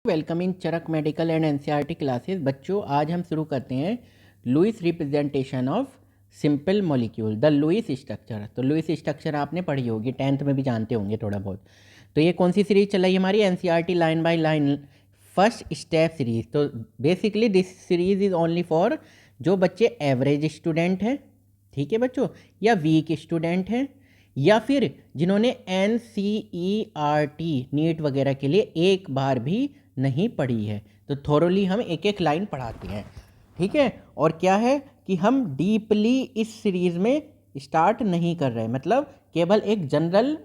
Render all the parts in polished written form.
Welcoming Charak medical and NCERT classes. बच्चों, आज हम शुरू करते हैं Lewis representation of simple molecule, the Lewis structure. तो लुईस स्ट्रक्चर आपने पढ़ी होगी, 10th में भी जानते होंगे थोड़ा बहुत। तो ये कौन सी सीरीज चल रही है हमारी? NCERT line by line first step series. तो basically this series is only for जो बच्चे एवरेज स्टूडेंट हैं, ठीक है बच्चों, या वीक स्टूडेंट हैं, या फिर जिन्होंने एनसीईआरटी नीट वगैरह के लिए एक बार भी नहीं पढ़ी है। तो थोरोली हम एक एक लाइन पढ़ाते हैं, ठीक है। और क्या है कि हम डीपली इस सीरीज़ में स्टार्ट नहीं कर रहे, मतलब केवल एक जनरल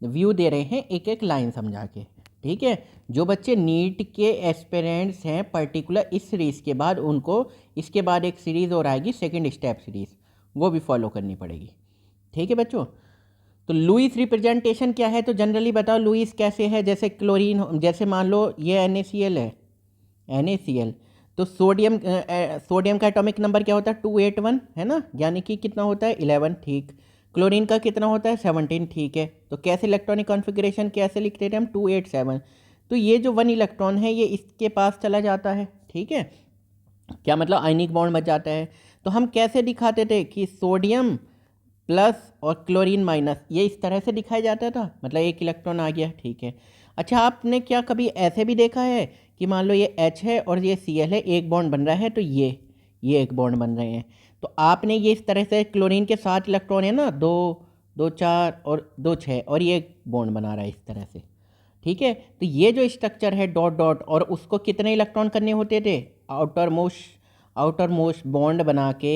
व्यू दे रहे हैं एक एक लाइन समझा के, ठीक है। जो बच्चे नीट के एस्पिरेंट्स हैं पर्टिकुलर इस सीरीज़ के बाद, उनको इसके बाद एक सीरीज़ और आएगी सेकंड स्टेप सीरीज़, वो भी फॉलो करनी पड़ेगी, ठीक है बच्चों। तो लुईस रिप्रेजेंटेशन क्या है? तो जनरली बताओ लुईस कैसे है? जैसे क्लोरीन, जैसे मान लो ये NaCl है, NaCl। तो सोडियम का एटॉमिक नंबर क्या होता है? 281 है ना, यानी कि कितना होता है? 11, ठीक। क्लोरीन का कितना होता है? 17, ठीक है। तो कैसे इलेक्ट्रॉनिक कॉन्फ़िगरेशन कैसे लिखते थे हम? 287। तो ये जो 1 इलेक्ट्रॉन है ये इसके पास चला जाता है, ठीक है। क्या मतलब? आयनिक बॉन्ड बच जाता है। तो हम कैसे दिखाते थे कि सोडियम प्लस और क्लोरीन माइनस, ये इस तरह से दिखाया जाता था, मतलब एक इलेक्ट्रॉन आ गया, ठीक है। अच्छा, आपने क्या कभी ऐसे भी देखा है कि मान लो ये H है और ये Cl है, एक बॉन्ड बन रहा है, तो ये एक बॉन्ड बन रहे हैं। तो आपने ये इस तरह से क्लोरीन के 7 इलेक्ट्रॉन है ना, 2 2 4 और 2 6, और ये एक बॉन्ड बना रहा है इस तरह से, ठीक है। तो ये जो स्ट्रक्चर है डॉट डॉट, और उसको कितने इलेक्ट्रॉन करने होते थे? आउटर मोस्ट बॉन्ड बना के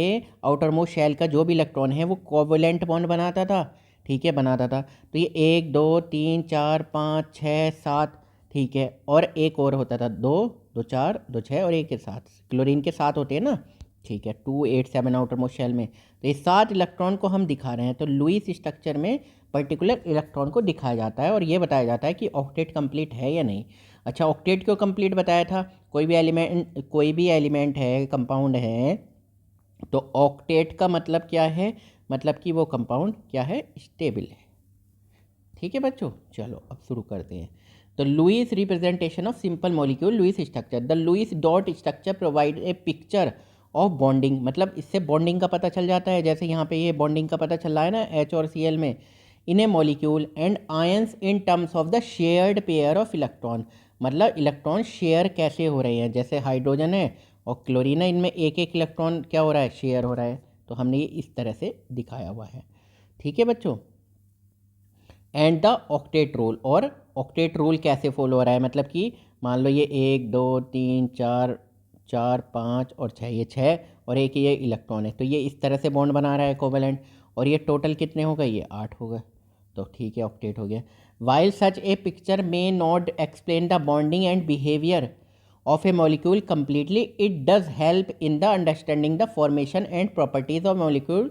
आउटर मोस्ट शेल का जो भी इलेक्ट्रॉन है वो कोवलेंट बॉन्ड बनाता था, ठीक है, बनाता था। तो ये 1 2 3 4 5 6 7, ठीक है। और एक और होता था 2 2 4 2 6 और एक के साथ, क्लोरीन के साथ होते हैं ना, ठीक है, 287 आउटर मोस्ट शेल में। तो ये 7 इलेक्ट्रॉन को हम दिखा रहे हैं। तो लुईस स्ट्रक्चर में पर्टिकुलर इलेक्ट्रॉन को दिखाया जाता है और ये बताया जाता है कि ऑक्टेट कंप्लीट है या नहीं। अच्छा, ऑक्टेट क्यों कंप्लीट बताया था? कोई भी एलिमेंट है, कंपाउंड है, तो ऑक्टेट का मतलब क्या है? मतलब कि वो कंपाउंड क्या है? स्टेबल है, ठीक है बच्चों। चलो अब शुरू करते हैं। तो Lewis representation of simple molecule, Lewis structure. The Lewis dot structure provide a picture of bonding, मतलब इससे बॉन्डिंग का पता चल जाता है। जैसे यहाँ पे ये बॉन्डिंग का पता चल रहा है ना, H और Cl में, in a molecule and ions in terms of the shared pair of electron, मतलब इलेक्ट्रॉन शेयर कैसे हो रहे हैं। जैसे हाइड्रोजन है और क्लोरीन है, इनमें एक एक इलेक्ट्रॉन क्या हो रहा है? शेयर हो रहा है। तो हमने ये इस तरह से दिखाया हुआ है, ठीक है बच्चों। एंड द ऑक्टेट रूल, और ऑक्टेट रूल कैसे फॉलो हो रहा है? मतलब कि मान लो ये 1 2 3 4 4 5 और 6, ये 6 और एक ये इलेक्ट्रॉन है, तो ये इस तरह से बॉन्ड बना रहा है कोवेलेंट। और ये टोटल कितने हो गए? ये 8 हो गए। तो ठीक है, ऑक्टेट हो गया। While such A picture may not explain the bonding and behaviour of a molecule completely, it does help in the understanding the formation and properties of molecule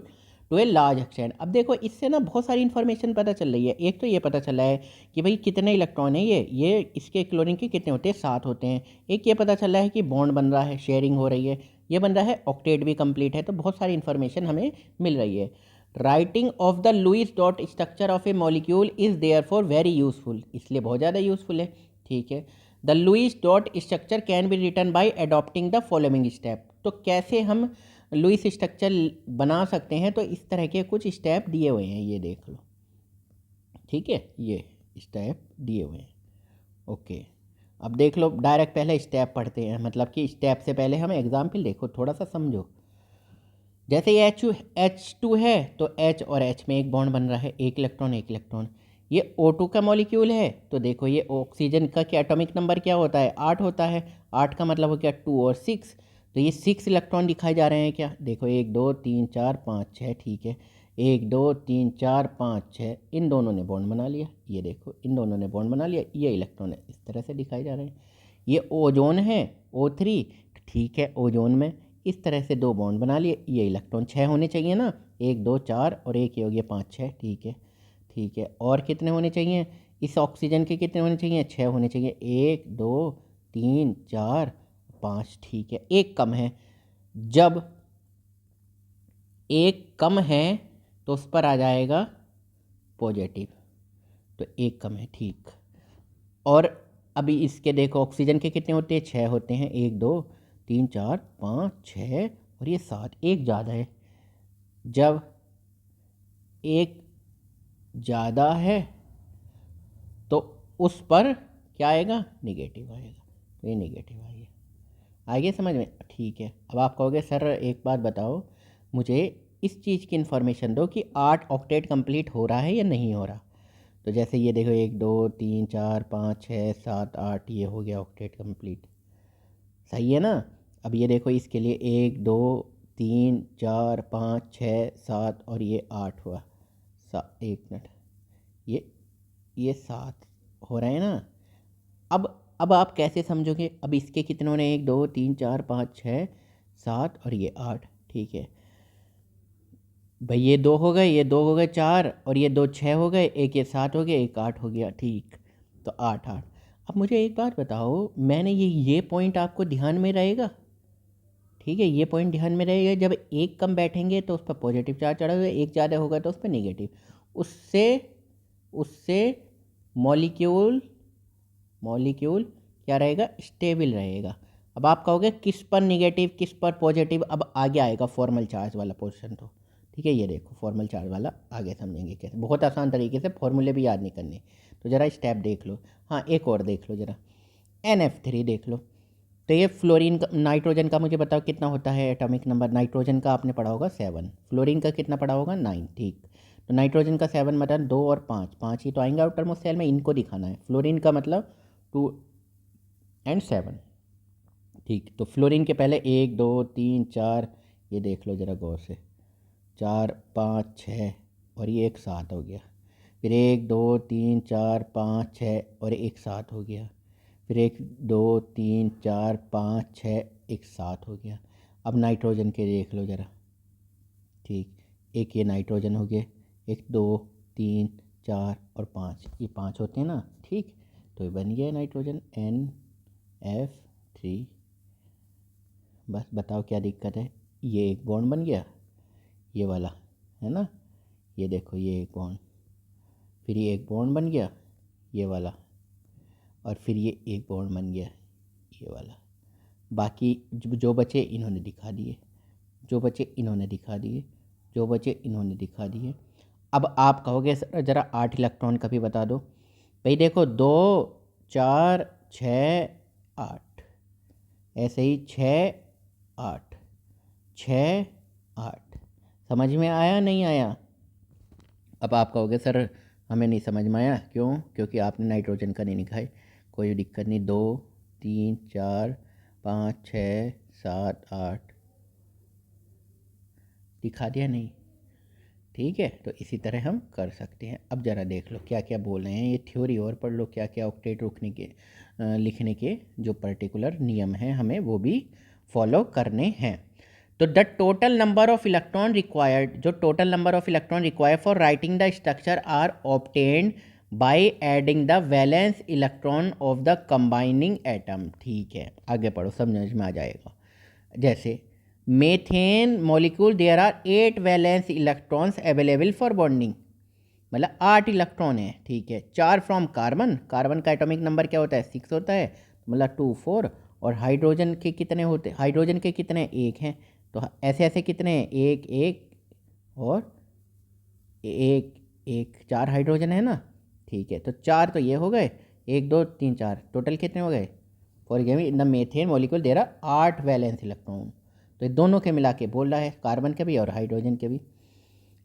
to a large extent. अब देखो, इससे ना बहुत सारी information पता चल रही है। एक तो ये पता चला है कि भाई कितने इलेक्ट्रॉन है, ये इसके क्लोरीन के कितने होते हैं? 7 होते हैं। एक ये पता चला है कि बॉन्ड बन रहा है, शेयरिंग हो रही है, ये बन रहा है, ऑक्टेट भी कंप्लीट है। तो बहुत सारी इन्फॉर्मेशन हमें मिल रही है। Writing of the Lewis dot structure of a molecule is there for very useful, इसलिए बहुत ज़्यादा यूजफुल है, ठीक है। The Lewis dot structure can be written by adopting the following step. तो कैसे हम लुईस स्ट्रक्चर बना सकते हैं? तो इस तरह के कुछ स्टेप दिए हुए हैं, ये देख लो, ठीक है, ये स्टेप दिए हुए हैं, ओके। अब देख लो, डायरेक्ट पहले स्टेप पढ़ते हैं, मतलब कि स्टेप से पहले हम एग्जाम्पल देखो, थोड़ा सा समझो। जैसे ये H2 है, तो H और H में एक बॉन्ड बन रहा है, एक इलेक्ट्रॉन एक इलेक्ट्रॉन। ये O2 का मॉलिक्यूल है, तो देखो ये ऑक्सीजन का क्या एटॉमिक नंबर क्या होता है? 8 होता है। 8 का मतलब हो गया 2 और 6, तो ये 6 इलेक्ट्रॉन दिखाए जा रहे हैं क्या? देखो 1 2 3 4 5 6, ठीक है, 1 2 3 4 5 6, इन दोनों ने बॉन्ड बना लिया। ये देखो, इन दोनों ने बॉन्ड बना लिया, ये इलेक्ट्रॉन है, इस तरह से दिखाए जा रहे हैं। ये ओजोन है, O3, ठीक है, ओजोन में इस तरह से 2 बॉन्ड बना लिए। ये इलेक्ट्रॉन 6 होने चाहिए ना, 1 2 4 और एक ये हो गया 5 6, ठीक है, ठीक है। और कितने होने चाहिए? इस ऑक्सीजन के कितने होने चाहिए? 6 होने चाहिए, 1 2 3 4 5, ठीक है। एक कम है, जब एक कम है तो उस पर आ जाएगा पॉजिटिव, तो एक कम है, ठीक। और अभी इसके देखो ऑक्सीजन के कितने होते हैं, 6 होते हैं, 1 2 3 4 5 6 और ये 7, एक ज़्यादा है। जब एक ज़्यादा है तो उस पर क्या आएगा, निगेटिव आएगा, तो ये निगेटिव आएगा। आगे समझ में, ठीक है। अब आप कहोगे सर एक बात बताओ, मुझे इस चीज़ की इन्फॉर्मेशन दो कि 8 ऑक्टेट कंप्लीट हो रहा है या नहीं हो रहा। तो जैसे ये देखो 1 2 3 4 5 6 7 8, ये हो गया ऑक्टेट कंप्लीट, सही है ना। अब ये देखो इसके लिए 1 2 3 4 5 6 7 और ये 8 हुआ, 1 मिनट, ये 7 हो रहे हैं ना। अब आप कैसे समझोगे, अब इसके कितने होने, 1 2 3 4 5 6 7 और ये 8, ठीक है भाई, ये 2 हो गए, ये 2 हो गए 4 और ये 2 6 हो गए, एक ये 7 हो गया, एक 8 हो गया, ठीक। तो 8 8। अब मुझे एक बात बताओ, मैंने ये पॉइंट आपको ध्यान में रहेगा, ठीक है, ये पॉइंट ध्यान में रहेगा। जब एक कम बैठेंगे तो उस पर पॉजिटिव चार्ज चढ़ा हुआ, एक ज़्यादा होगा तो उस पर नेगेटिव, उससे उससे मॉलिक्यूल क्या रहेगा, स्टेबल रहेगा। अब आप कहोगे किस पर निगेटिव किस पर पॉजिटिव, अब आगे आएगा फॉर्मल चार्ज वाला पोर्शन, तो ठीक है, ये देखो फॉर्मल चार्ज वाला आगे समझेंगे कैसे, बहुत आसान तरीके से, फॉर्मूले भी याद नहीं करने। तो ज़रा स्टेप देख लो, हाँ एक और देख लो ज़रा, NF3 देख लो। तो ये फ्लोरीन का, नाइट्रोजन का मुझे बताओ कितना होता है एटॉमिक नंबर, नाइट्रोजन का आपने पढ़ा होगा 7, फ्लोरीन का कितना पढ़ा होगा 9, ठीक। तो नाइट्रोजन का 7 मतलब 2 और 5, 5 ही तो आएंगे आउटर मोस्ट शेल में, इनको दिखाना है। फ्लोरीन का मतलब 2 और 7, ठीक। तो फ्लोरीन के पहले 1 2 3 4, ये देख लो ज़रा गौर से, 4 5 6 और ये एक 7 हो गया। फिर 1 2 3 4 5 6 और एक 7 हो गया। फिर 1 2 3 4 5 6 एक 7 हो गया। अब नाइट्रोजन के देख लो ज़रा, ठीक, एक ये नाइट्रोजन हो गया, 1 2 3 4 और 5, ये 5 होते हैं ना, ठीक। तो ये बन गया नाइट्रोजन NF3। बस बताओ क्या दिक्कत है, ये एक बॉन्ड बन गया, ये वाला है ना, ये देखो ये एक बॉन्ड, फिर ये एक बॉन्ड बन गया ये वाला, और फिर ये एक बॉन्ड बन गया ये वाला। बाकी जो बचे इन्होंने दिखा दिए, जो बचे इन्होंने दिखा दिए, जो बचे इन्होंने दिखा दिए। अब आप कहोगे सर ज़रा 8 इलेक्ट्रॉन का भी बता दो। भाई देखो 2 4 6 8, ऐसे ही 6 8 6 8, समझ में आया नहीं आया। अब आप कहोगे सर हमें नहीं समझ में आया, क्यों, क्योंकि आपने नाइट्रोजन का नहीं लिखाए, कोई दिक्कत नहीं, 2 3 4 5 6 7 8 दिखा दिया नहीं, ठीक है। तो इसी तरह हम कर सकते हैं। अब ज़रा देख लो क्या क्या बोल रहे हैं, ये थ्योरी और पढ़ लो, क्या क्या ऑक्टेट रुकने के लिखने के जो पर्टिकुलर नियम हैं हमें वो भी फॉलो करने हैं। तो the total number of electron required, जो total number of electron required for writing the structure are obtained by adding the valence electron of the combining atom, ठीक है। आगे पढ़ो समझ में आ जाएगा। जैसे methane molecule there are 8 valence electrons available for bonding, मतलब 8 इलेक्ट्रॉन है, ठीक है। 4 फ्रॉम कार्बन, कार्बन का एटॉमिक नंबर क्या होता है 6 होता है, मतलब 2 4। और हाइड्रोजन के कितने होते, हाइड्रोजन के कितने, 1 हैं। तो ऐसे ऐसे कितने हैं, 1 1 और 1 1, 4 हाइड्रोजन है ना, ठीक है। तो 4 तो ये हो गए, 1 2 3 4, टोटल कितने हो गए, for example in the methane molecule there are 8 valence electron. तो ये दोनों के मिला के बोल रहा है, कार्बन के भी और हाइड्रोजन के भी।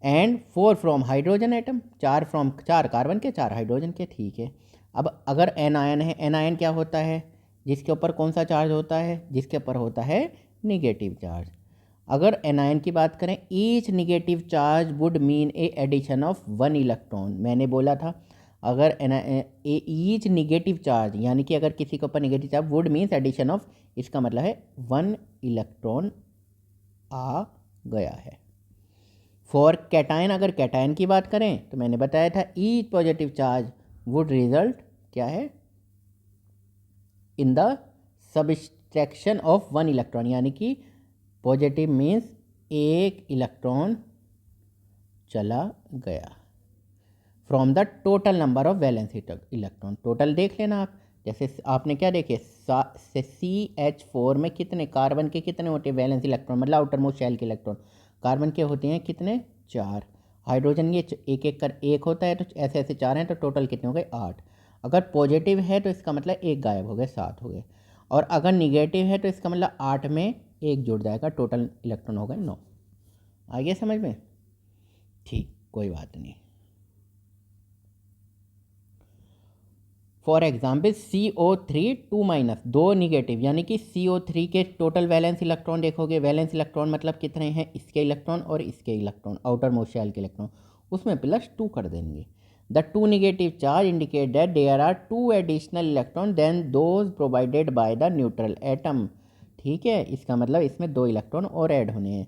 And 4 from hydrogen atom, 4 from 4 carbon के 4 हाइड्रोजन के, ठीक है। अब अगर एन आयन है, एन आयन क्या होता है, जिसके ऊपर कौन सा चार्ज होता है, जिसके ऊपर होता है निगेटिव चार्ज। अगर एनायन की बात करें, each negative charge would mean a addition of 1 electron. मैंने बोला था अगर ईच निगेटिव चार्ज, यानी कि अगर किसी के ऊपर negative charge, would means addition of, इसका मतलब है 1 इलेक्ट्रॉन आ गया है। फॉर कैटायन, अगर कैटायन की बात करें तो मैंने बताया था each positive charge would result क्या है, in the subtraction of 1 electron, यानी कि पॉजिटिव मीन्स 1 इलेक्ट्रॉन चला गया from the total number of valence electron. Total देख लेना आप, जैसे आपने क्या देखे CH4 में कितने कार्बन के कितने होते हैं वैलेंस इलेक्ट्रॉन, मतलब आउटर मोस्ट शेल के इलेक्ट्रॉन। कार्बन के होते हैं कितने, 4। हाइड्रोजन ये एक एक कर एक होता है, तो ऐसे ऐसे 4 हैं, तो टोटल कितने हो गए, 8। अगर पॉजिटिव है तो इसका मतलब एक गायब हो गए, 7 हो गए। और अगर निगेटिव है तो इसका मतलब 8 में एक जुड़ जाएगा, टोटल इलेक्ट्रॉन हो गए 9। आ गया समझ में? ठीक, कोई बात नहीं। फॉर एग्जाम्पल CO3 2- 2 निगेटिव, यानी कि CO3 के टोटल वैलेंस इलेक्ट्रॉन देखोगे, वैलेंस इलेक्ट्रॉन मतलब कितने हैं, इसके इलेक्ट्रॉन और इसके इलेक्ट्रॉन, आउटर मोस्ट शेल के इलेक्ट्रॉन, उसमें +2 कर देंगे। The 2 negative charge indicate that there are 2 additional electron than those provided by the neutral atom. ठीक है, इसका मतलब इसमें 2 इलेक्ट्रॉन और ऐड होने हैं।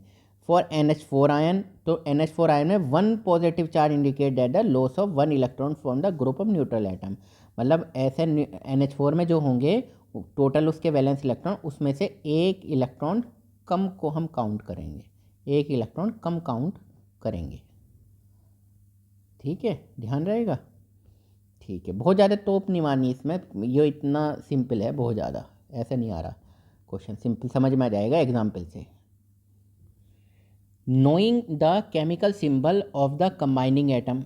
फॉर NH4 आयन, तो NH4 आयन में 1 positive charge indicate that the loss of 1 electron from the group of neutral atom. मतलब ऐसे NH4 में जो होंगे टोटल उसके वैलेंस इलेक्ट्रॉन, उसमें से एक इलेक्ट्रॉन कम को हम काउंट करेंगे, एक इलेक्ट्रॉन कम काउंट करेंगे। ठीक है, ध्यान रहेगा। ठीक है, बहुत ज़्यादा तोप नहीं मारनी इसमें, ये इतना सिंपल है, बहुत ज़्यादा ऐसा नहीं आ रहा क्वेश्चन, सिंपल समझ में आ जाएगा एग्जाम्पल से। Knowing the chemical symbol of the combining atom,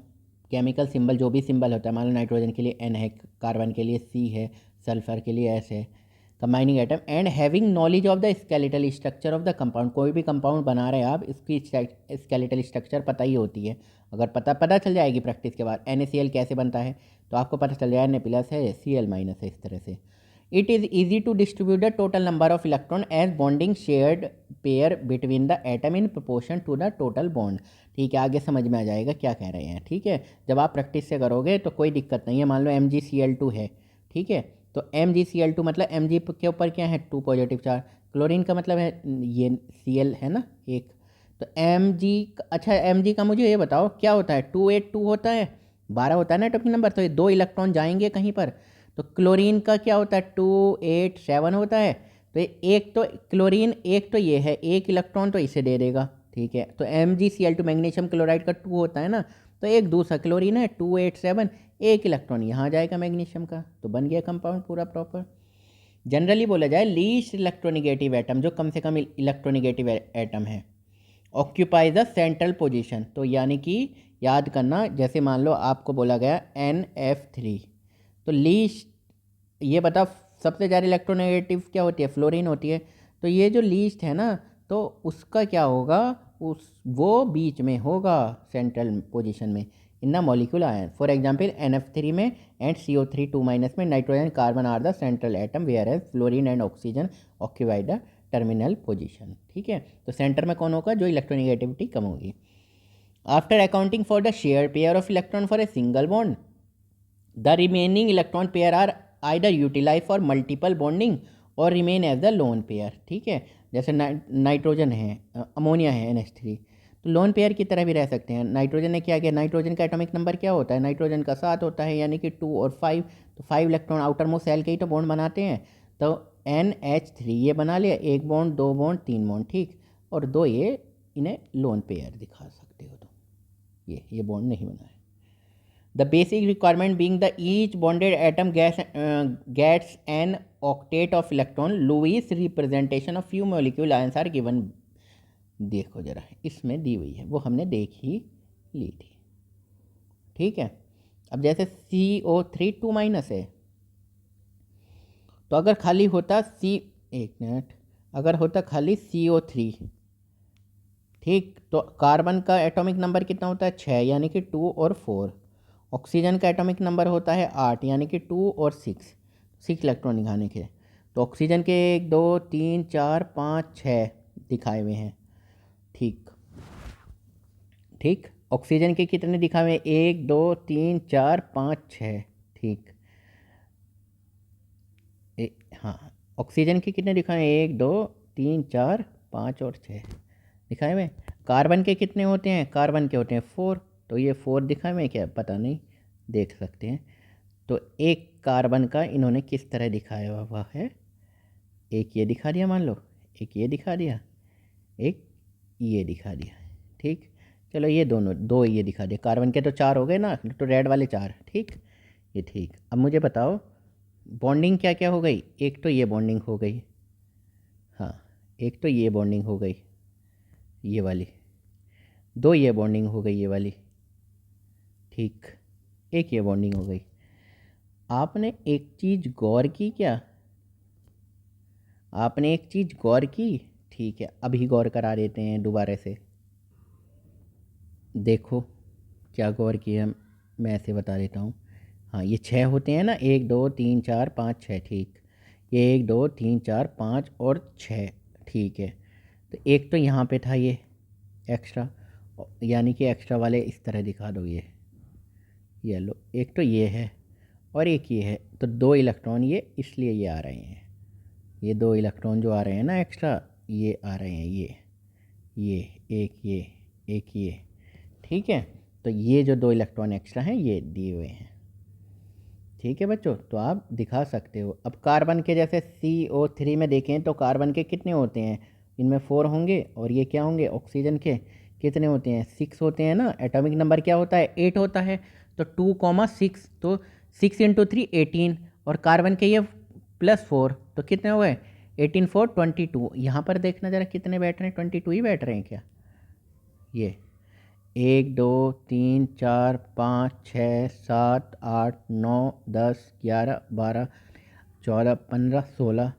chemical symbol जो भी सिंबल होता है, मान लो नाइट्रोजन के लिए N है, कार्बन के लिए C है, सल्फर के लिए S है, combining atom, and having knowledge of the skeletal structure of the compound. कोई भी कंपाउंड बना रहे हैं आप, इसकी स्केलेटल स्ट्रक्चर पता ही होती है, अगर पता चल जाएगी प्रैक्टिस के बाद। NaCl कैसे बनता है तो आपको पता चल जाएगा, Na+ है, Cl- है, इस तरह से। It is easy to distribute the total number of electron as bonding shared pair between the atom in proportion to the total bond. ठीक है, आगे समझ में आ जाएगा क्या कह रहे हैं। ठीक है, जब आप प्रैक्टिस से करोगे तो कोई दिक्कत नहीं है। मान लो MgCl2 है, ठीक है, तो MgCl2 मतलब Mg के ऊपर क्या है, 2 पॉजिटिव चार्ज, क्लोरीन का मतलब है ये Cl है ना, एक, तो Mg, अच्छा Mg का मुझे ये बताओ क्या होता है, 282 होता है, 12 होता है ना एटॉमिक नंबर, तो ये 2 इलेक्ट्रॉन जाएंगे कहीं पर। तो क्लोरीन का क्या होता है, 287 होता है, तो एक तो क्लोरीन, एक तो ये है, एक इलेक्ट्रॉन तो इसे दे देगा। ठीक है, तो MgCl2 मैग्नीशियम क्लोराइड का 2 होता है ना, तो एक दूसरा क्लोरीन है 287, एक इलेक्ट्रॉन यहाँ जाएगा मैग्नीशियम का, तो बन गया कंपाउंड पूरा प्रॉपर। जनरली बोला जाए लीस्ट इलेक्ट्रोनिगेटिव एटम, जो कम से कम इलेक्ट्रोनिगेटिव एटम है, ऑक्यूपाइज द सेंट्रल पोजीशन। तो यानी कि याद करना, जैसे मान लो आपको बोला गया NF3, तो लीस्ट, ये बता सबसे ज़्यादा इलेक्ट्रोनेगेटिव क्या होती है, फ्लोरीन होती है, तो ये जो लीस्ट है ना, तो उसका क्या होगा, उस वो बीच में होगा सेंट्रल पोजीशन में in the molecule ion. For example NF3 में एंड CO3 2- में nitrogen carbon are the central atom, whereas fluorine and oxygen occupy the terminal position. ठीक है, तो सेंटर में कौन होगा, जो इलेक्ट्रोनेगेटिविटी कम होगी। After accounting for the share pair of electron for a single bond, the remaining electron pair are either utilise for multiple bonding और remain as the lone pair. ठीक है, जैसे नाइट्रोजन है, अमोनिया है NH3, तो lone pair की तरह भी रह सकते हैं। नाइट्रोजन ने क्या किया, नाइट्रोजन का एटॉमिक नंबर क्या होता है, नाइट्रोजन का 7 होता है, यानी कि 2 और 5, तो 5 इलेक्ट्रॉन आउटर मोस्ट सेल के ही तो बॉन्ड बनाते हैं, तो NH3 ये बना लिया, 1 बॉन्ड 2 बॉन्ड 3 बॉन्ड, ठीक, और 2 ये, इन्हें लोन पेयर दिखा सकते हो, तो ये बॉन्ड नहीं बना है। The basic requirement being the each bonded atom gets an octet of electron. Lewis representation of few molecule ions are given. देखो जरा, इसमें दी हुई है, वो हमने देख ही ली थी। ठीक है, अब जैसे CO3 2- है, तो अगर खाली होता एक मिनट, अगर होता खाली CO3, ठीक, तो कार्बन का एटॉमिक नंबर कितना होता है, 6, यानी कि 2 और 4। ऑक्सीजन का एटॉमिक नंबर होता है 8, यानी कि 2 और 6 इलेक्ट्रॉन दिखाने के। तो ऑक्सीजन के 1 2 3 4 5 6 दिखाए हुए हैं। ठीक ठीक, ऑक्सीजन के कितने दिखाए हुए हैं, 1 2 3 4 5 6। ठीक, हाँ, ऑक्सीजन के कितने दिखाए हैं, 1 2 3 4 5 और 6 दिखाए हुए। कार्बन के कितने होते हैं, कार्बन के होते हैं 4, तो ये 4 दिखाए हुए क्या पता नहीं, देख सकते हैं। तो एक कार्बन का इन्होंने किस तरह दिखाया हुआ है, एक ये दिखा दिया मान लो, एक ये दिखा दिया, एक ये दिखा दिया। ठीक, चलो ये दोनों 2 ये दिखा दिया, कार्बन के तो 4 हो गए ना, तो रेड वाले 4। ठीक, ये ठीक। अब मुझे बताओ, बॉन्डिंग क्या क्या हो गई, एक तो ये बॉन्डिंग हो गई, हाँ एक तो ये बॉन्डिंग हो गई ये वाली, दो ये बॉन्डिंग हो गई ये वाली, ठीक, एक ये बॉन्डिंग हो गई। आपने एक चीज़ गौर की क्या, आपने एक चीज़ गौर की, ठीक है अभी गौर करा देते हैं दोबारा से। देखो क्या गौर किया, मैं ऐसे बता देता हूँ। हाँ ये छः होते हैं ना, 1 2 3 4 5 6, ठीक, ये 1 2 3 4 5 और 6, ठीक है। तो एक तो यहाँ पे था ये एक्स्ट्रा, यानी कि एक्स्ट्रा वाले इस तरह दिखा दो, ये लो, एक तो ये है और एक ये है, तो 2 इलेक्ट्रॉन ये इसलिए ये आ रहे हैं, ये 2 इलेक्ट्रॉन जो आ रहे हैं ना एक्स्ट्रा, ये आ रहे हैं ये एक ये, ठीक है। तो ये जो 2 इलेक्ट्रॉन एक्स्ट्रा हैं ये दिए हुए हैं, ठीक है बच्चों। तो आप दिखा सकते हो। अब कार्बन के जैसे CO3 में देखें तो कार्बन के कितने होते हैं, इनमें 4 होंगे और ये क्या होंगे, ऑक्सीजन के कितने होते हैं, 6 होते हैं ना। एटॉमिक नंबर क्या होता है, 8 होता है। तो 2, 6, तो 6 × 3 18, और कार्बन के ये +4, तो कितने हो गए 18 4 22। यहाँ पर देखना ज़रा कितने बैठ रहे हैं, 22 ही बैठ रहे हैं क्या, ये 1 2 3 4 5 6 7 8 9 10 11 12 14 15 16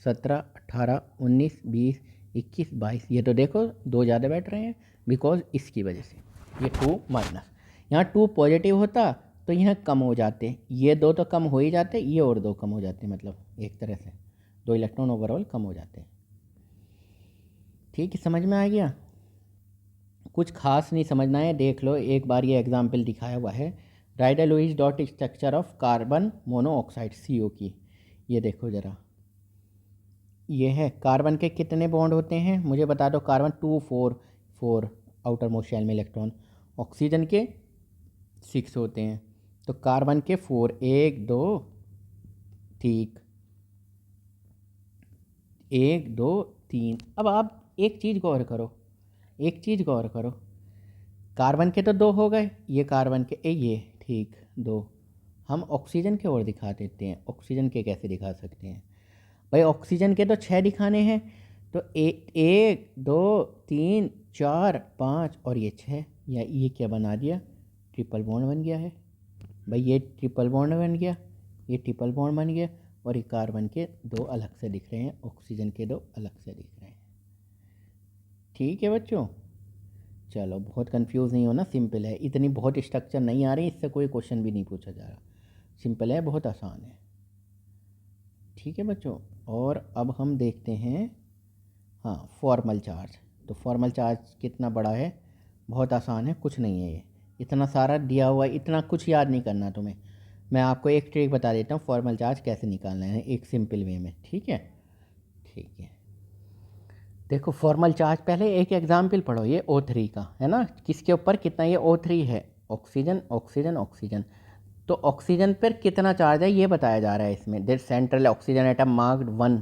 17 18 19 20 21 22, ये तो देखो दो ज़्यादा बैठ रहे हैं, बिकॉज इसकी वजह से ये 2 माइनस, यहाँ 2 पॉजिटिव होता तो यहाँ कम हो जाते, ये 2 तो कम हो ही जाते, ये और 2 कम हो जाते, मतलब एक तरह से 2 इलेक्ट्रॉन ओवरऑल कम हो जाते। ठीक है, समझ में आ गया। कुछ खास नहीं समझना है, देख लो एक बार ये एग्जाम्पल दिखाया हुआ है, rider Lewis dot structure of carbon monoxide CO की। ये देखो ज़रा, ये है कार्बन के कितने बॉन्ड होते हैं मुझे बता दो। कार्बन 2 4 4 आउटर मोस्ट शेल में इलेक्ट्रॉन, ऑक्सीजन के 6 होते हैं, तो कार्बन के 4 1 2, ठीक 1 2 3। अब आप एक चीज़ गौर करो, एक चीज़ गौर करो, कार्बन के तो 2 हो गए, ये कार्बन के ये ठीक 2। हम ऑक्सीजन के और दिखा देते हैं, ऑक्सीजन के कैसे दिखा सकते हैं भाई, ऑक्सीजन के तो 6 दिखाने हैं, तो 1 2 3 4 5 और ये 6, या ये क्या बना दिया, ट्रिपल बॉन्ड बन गया है भाई, ये ट्रिपल बॉन्ड बन गया, ये ट्रिपल बॉन्ड बन गया, और ये कार्बन के 2 अलग से दिख रहे हैं, ऑक्सीजन के 2 अलग से दिख रहे हैं। ठीक है बच्चों, चलो बहुत कंफ्यूज नहीं होना, सिंपल है, इतनी बहुत स्ट्रक्चर नहीं आ रही, इससे कोई क्वेश्चन भी नहीं पूछा जा रहा, सिंपल है, बहुत आसान है। ठीक है बच्चों, और अब हम देखते हैं हाँ फॉर्मल चार्ज। तो फॉर्मल चार्ज कितना बड़ा है, बहुत आसान है, कुछ नहीं है, ये इतना सारा दिया हुआ है, इतना कुछ याद नहीं करना तुम्हें। मैं आपको एक ट्रिक बता देता हूँ फॉर्मल चार्ज कैसे निकालना है एक सिंपल वे में, ठीक है। ठीक है, देखो फॉर्मल चार्ज, पहले एक एग्जाम्पल पढ़ो, ये O3 का है ना, किसके ऊपर कितना, ये O3 है, ऑक्सीजन ऑक्सीजन ऑक्सीजन, तो ऑक्सीजन पर कितना चार्ज है ये बताया जा रहा है इसमें। देर सेंट्रल ऑक्सीजन एटम मार्क्ड 1,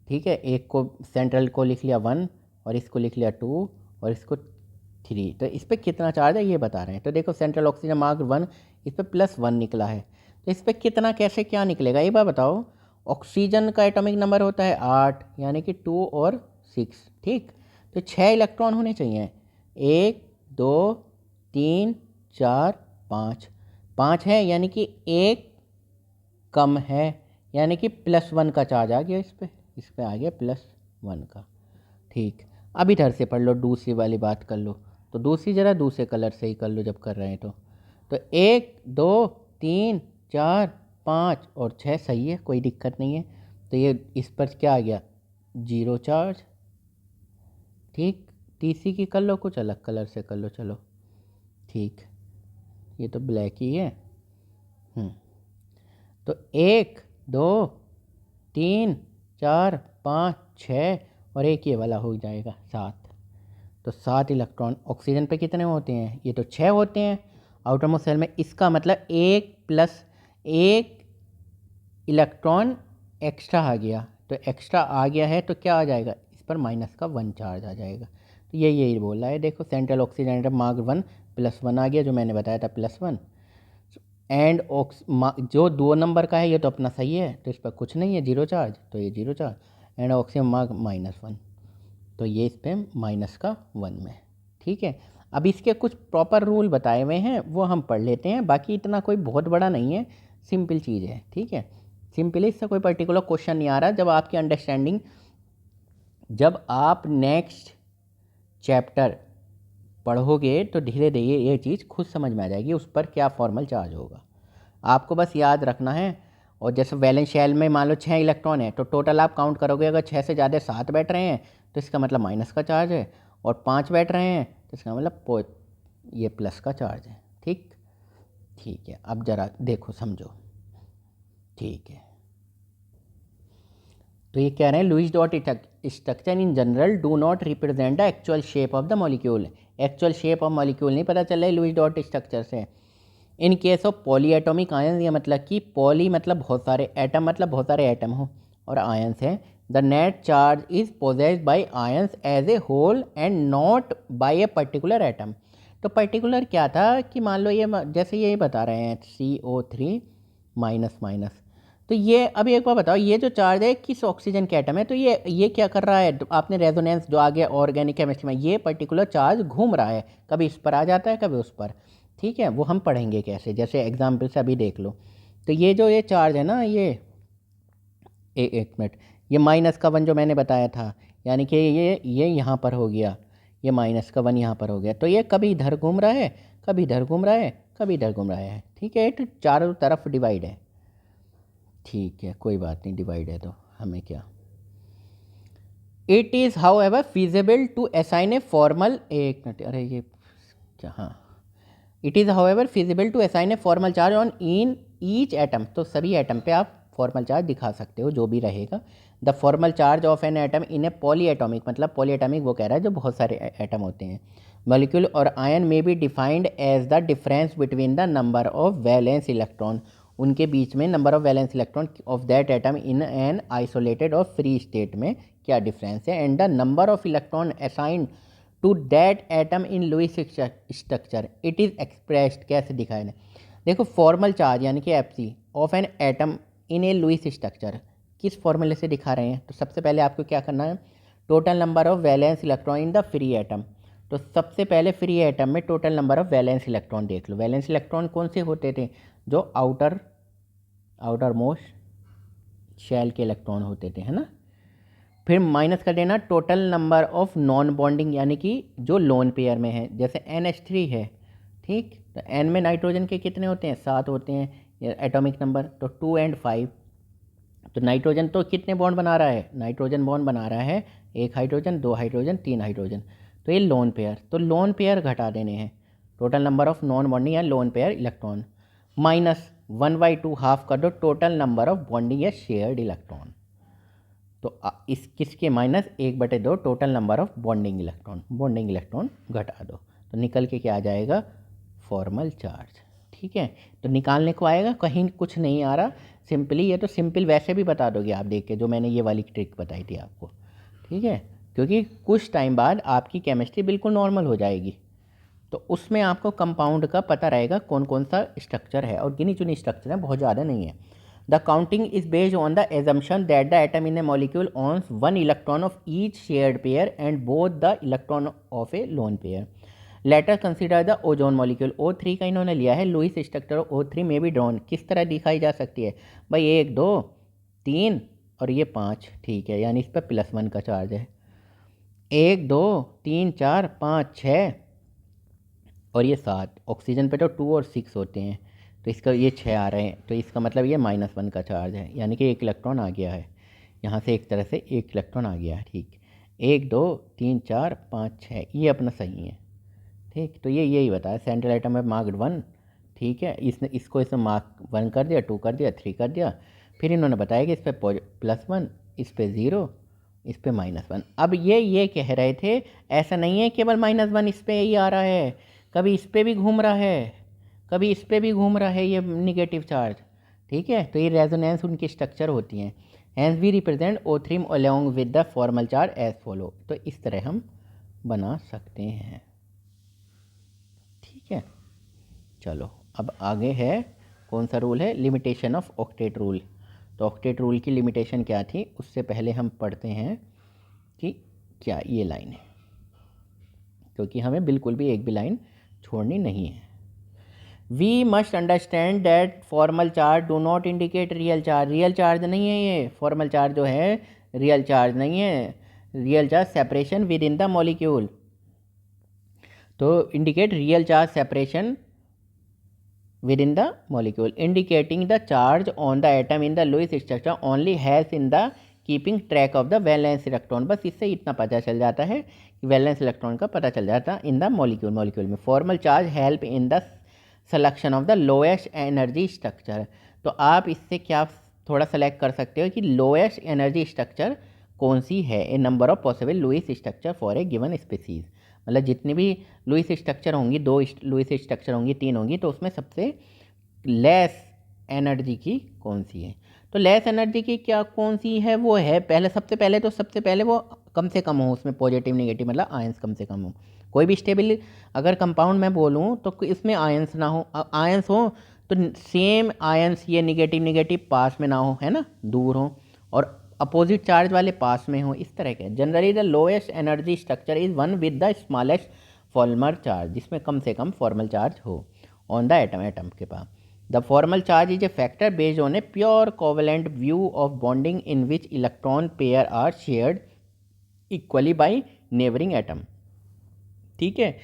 ठीक है, एक को सेंट्रल को लिख लिया 1 और इसको लिख लिया 2 और इसको 3, तो इस पर कितना चार्ज है ये बता रहे हैं। तो देखो सेंट्रल ऑक्सीजन मार्क्ड 1, इस पर +1 निकला है, तो इस पर कितना कैसे क्या निकलेगा एक बार बताओ। ऑक्सीजन का एटॉमिक नंबर होता है 8, यानी कि 2 और 6, ठीक, तो 6 इलेक्ट्रॉन होने चाहिए, 1 2 3 4 5, 5 है, यानी कि एक कम है, यानी कि +1 का चार्ज आ गया इस पे आ गया +1 का। ठीक, अब इधर से पढ़ लो, दूसरी वाली बात कर लो, तो दूसरी ज़रा दूसरे कलर से ही कर लो जब कर रहे हैं तो 1 2 3 4 5 और 6 सही है, कोई दिक्कत नहीं है। तो ये इस पर क्या आ गया, 0 चार्ज। ठीक, तीसरी की कर लो, कुछ अलग कलर से कर लो, चलो ठीक, ये तो ब्लैक ही है। तो 1 2 3 4 5 6 और एक ये वाला हो जाएगा 7, तो 7 इलेक्ट्रॉन ऑक्सीजन पे कितने होते हैं, ये तो 6 होते हैं आउटर मोस्ट शेल में, इसका मतलब 1 + 1 इलेक्ट्रॉन एक्स्ट्रा आ गया, तो एक्स्ट्रा आ गया है तो क्या आ जाएगा, इस पर -1 चार्ज आ जाएगा। तो यही बोल रहा है, देखो सेंट्रल ऑक्सीजन एटम मार्क्ड 1 +1 आ गया, जो मैंने बताया था +1, एंड जो 2 नंबर का है ये तो अपना सही है, तो इस पर कुछ नहीं है, 0 चार्ज, तो ये 0 चार्ज। एंड ऑक्सीजन मार्क -1, तो ये इस पर माइनस का 1 में। ठीक है, अब इसके कुछ प्रॉपर रूल बताए हुए हैं वो हम पढ़ लेते हैं, बाकी इतना कोई बहुत बड़ा नहीं है, सिंपल चीज़ है। ठीक है, सिंपल, इससे कोई पर्टिकुलर क्वेश्चन नहीं आ रहा। जब आपकी अंडरस्टैंडिंग, जब आप नेक्स्ट चैप्टर पढ़ोगे तो धीरे धीरे ये चीज़ खुद समझ में आ जाएगी, उस पर क्या फॉर्मल चार्ज होगा। आपको बस याद रखना है। और जैसे वैलेंस शेल में मान लो 6 इलेक्ट्रॉन है, तो टोटल आप काउंट करोगे, अगर 6 से ज़्यादा 7 बैठ रहे हैं तो इसका मतलब माइनस का चार्ज है, और 5 बैठ रहे हैं तो इसका मतलब ये प्लस का चार्ज है। ठीक, ठीक है, अब ज़रा देखो समझो। ठीक है, तो ये कह रहे हैं Lewis dot structure in general do not represent the actual shape of the molecule. Actual shape of molecule नहीं पता चल रहा है लुईस डॉट स्ट्रक्चर से। In case of polyatomic ion, ये मतलब कि पॉली मतलब बहुत सारे, एटम मतलब बहुत सारे एटम हो, और आयंस हैं, the net charge is possessed by ions as a whole and not by a particular atom. तो पर्टिकुलर क्या था कि मान लो ये जैसे ये बता रहे हैं CO3 माइनस माइनस, तो ये अभी एक बार बताओ, ये जो चार्ज है किस ऑक्सीजन के एटम है, तो ये क्या कर रहा है, आपने रेजोनेंस जो आ गया ऑर्गेनिक केमिस्ट्री में, ये पर्टिकुलर चार्ज घूम रहा है, कभी इस पर आ जाता है कभी उस पर। ठीक है, वो हम पढ़ेंगे कैसे, जैसे एग्जाम्पल से अभी देख लो। तो ये जो ये चार्ज है ना, ये एक मिनट, ये -1 जो मैंने बताया था, यानी कि ये यहाँ पर हो गया, ये -1 यहाँ पर हो गया, तो ये कभी इधर घूम रहा है, कभी इधर घूम रहा है, कभी इधर घूम रहा है। ठीक है, तो चारों तरफ डिवाइड है। ठीक है, कोई बात नहीं, डिवाइड है तो हमें क्या। It is however feasible to assign a formal, एक मिनट, अरे ये क्या, हाँ, it is however feasible to assign a formal charge on in each atom. तो सभी एटम पे आप फॉर्मल चार्ज दिखा सकते हो, जो भी रहेगा। The formal charge of an atom in A poly atomic, मतलब पॉली एटॉमिक वो कह रहा है जो बहुत सारे एटम होते हैं, मॉलिक्यूल और आयन में be defined as the difference between the number of valence electron, उनके बीच में number of valence electron of that atom in an isolated और फ्री स्टेट में क्या डिफरेंस है, and the number of electron assigned to that atom in Lewis structure it is expressed, कैसे दिखाया है। देखो, फॉर्मल चार्ज यानी कि Fc of an atom in a Lewis structure किस फॉर्मूले से दिखा रहे हैं, तो सबसे पहले आपको क्या करना है, total number of valence electron in the free atom. तो सबसे पहले फ्री एटम में total number of valence electron देख लो। वैलेंस इलेक्ट्रॉन कौन से होते थे, जो आउटर मोस्ट शेल के इलेक्ट्रॉन होते थे, है ना। फिर माइनस कर देना total number of non bonding, यानी कि जो लोन पेयर में है, जैसे NH3 है। ठीक, तो N में नाइट्रोजन के कितने होते हैं, 7 होते हैं एटॉमिक नंबर, तो 2 और 5। तो नाइट्रोजन तो कितने बॉन्ड बना रहा है, नाइट्रोजन बॉन्ड बना रहा है 1 हाइड्रोजन, 2 हाइड्रोजन, 3 हाइड्रोजन, तो ये लोन पेयर, तो लोन पेयर घटा देने हैं, total number of non bonding या लोन पेयर इलेक्ट्रॉन, -1/2 हाफ कर दो टोटल नंबर ऑफ बॉन्डिंग या शेयर्ड इलेक्ट्रॉन। तो इस किसके -1/2 total number of bonding electron घटा दो, तो निकल के क्या आ जाएगा, फॉर्मल चार्ज। ठीक है, तो निकालने को आएगा, कहीं कुछ नहीं आ रहा, सिंपली ये तो सिंपल वैसे भी बता दोगे आप देख के, जो मैंने ये वाली ट्रिक बताई थी आपको। ठीक है, क्योंकि कुछ टाइम बाद आपकी केमिस्ट्री बिल्कुल नॉर्मल हो जाएगी, तो उसमें आपको कंपाउंड का पता रहेगा कौन कौन सा स्ट्रक्चर है, और गिनी चुनी स्ट्रक्चर है, बहुत ज़्यादा नहीं है। The counting is based on the assumption that the atom in a molecule owns 1 electron of each shared pair and both the electron of a lone pair. Let us consider the ozone molecule. O3 का इन्होंने लिया है, Lewis structure O3 में भी drawn किस तरह दिखाई जा सकती है भाई, 1 2 3 और ये 5। ठीक है, यानी इस पर +1 का चार्ज है, 1 2 3 4 5 6 और ये 7। ऑक्सीजन पे तो 2 और 6 होते हैं, तो इसका ये 6 आ रहे हैं, तो इसका मतलब ये -1 का चार्ज है, यानी कि 1 इलेक्ट्रॉन आ गया है यहाँ से, एक तरह से 1 इलेक्ट्रॉन आ गया है। ठीक, 1 2 3 4 5 6 ये अपना सही है। ठीक, तो ये यही बताया, सेंट्रल एटम है मार्क्ड 1। ठीक है, इसको मार्क 1 कर दिया, 2 कर दिया, 3 कर दिया। फिर इन्होंने बताया कि इस पर +1, इस पर 0, इस पर -1। अब ये कह रहे थे ऐसा नहीं है केवल -1 इस पर ही आ रहा है, कभी इस पर भी घूम रहा है, कभी इस पे भी घूम रहा है ये निगेटिव चार्ज। ठीक है, तो ये रेजोनेंस उनकी स्ट्रक्चर होती हैं। Hence we represent O3 along with the formal charge as follow, तो इस तरह हम बना सकते हैं। ठीक है, चलो अब आगे है कौन सा रूल है, लिमिटेशन ऑफ ऑक्टेट रूल। तो ऑक्टेट रूल की लिमिटेशन क्या थी, उससे पहले हम पढ़ते हैं कि क्या ये लाइन है, क्योंकि हमें बिल्कुल भी एक भी लाइन छोड़नी नहीं है। We must understand that formal charge do not indicate real charge. Real charge नहीं है ये, फॉर्मल चार्ज जो है रियल चार्ज नहीं है। Real charge separation within the molecule, तो indicate real charge separation within the molecule, indicating the charge on the atom in the Lewis structure only help in the keeping track of the valence electron. बस इससे इतना पता चल जाता है कि valence electron का पता चल जाता है इन द मॉलिक्यूल में। Formal charge help in the selection of the lowest energy structure. तो आप इससे क्या थोड़ा सेलेक्ट कर सकते हो कि लोएस्ट एनर्जी स्ट्रक्चर कौन सी है, a number of possible Lewis structure for a given species. मतलब जितनी भी लुईस स्ट्रक्चर होंगी, 2 लुईस स्ट्रक्चर होंगी, 3 होंगी, तो उसमें सबसे लेस एनर्जी की कौन सी है। तो लेस एनर्जी की क्या कौन सी है, वो है पहले, सबसे पहले वो कम से कम हो, उसमें पॉजिटिव नेगेटिव मतलब आयंस कम से कम हो। कोई भी स्टेबल अगर कंपाउंड मैं बोलूँ तो इसमें आयंस ना हो, आयंस हो तो सेम आयंस ये निगेटिव पास में ना हो, है ना, दूर हो, और अपोजिट चार्ज वाले पास में हो, इस तरह के। Generally the lowest energy structure is one with the smallest formal charge, जिसमें कम से कम फॉर्मल चार्ज हो ऑन द एटम के पास। The formal charge is a factor based on a pure covalent view of bonding in which electron pair are shared equally by neighbouring atom. ठीक है,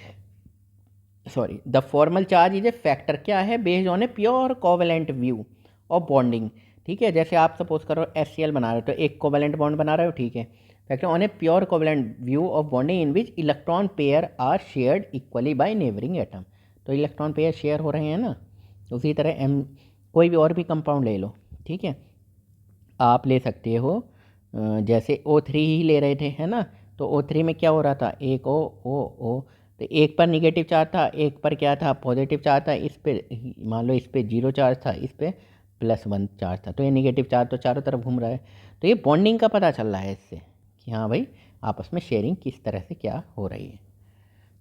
sorry, the formal charge is a factor क्या है, based on a pure covalent view of bonding. ठीक है, जैसे आप suppose करो HCl बना रहे हो तो एक कोवेलेंट बॉन्ड बना रहे हो, ठीक है, factor on a pure covalent view of bonding in which electron pair are shared equally by neighbouring atom. तो इलेक्ट्रॉन पेयर शेयर हो रहे हैं ना। उसी तरह कोई भी और भी कंपाउंड ले लो, ठीक है, आप ले सकते हो, जैसे O3 ही ले रहे थे, है ना, तो O3 में क्या हो रहा था, एक O, तो एक पर निगेटिव चार्ज था, एक पर क्या था, पॉजिटिव चार्ज था, इस पे मान लो इस पे 0 चार्ज था, इस पे +1 चार्ज था, तो ये निगेटिव चार्ज तो चारों तरफ घूम रहा है। तो ये बॉन्डिंग का पता चल रहा है इससे कि हाँ भाई आपस में शेयरिंग किस तरह से क्या हो रही है।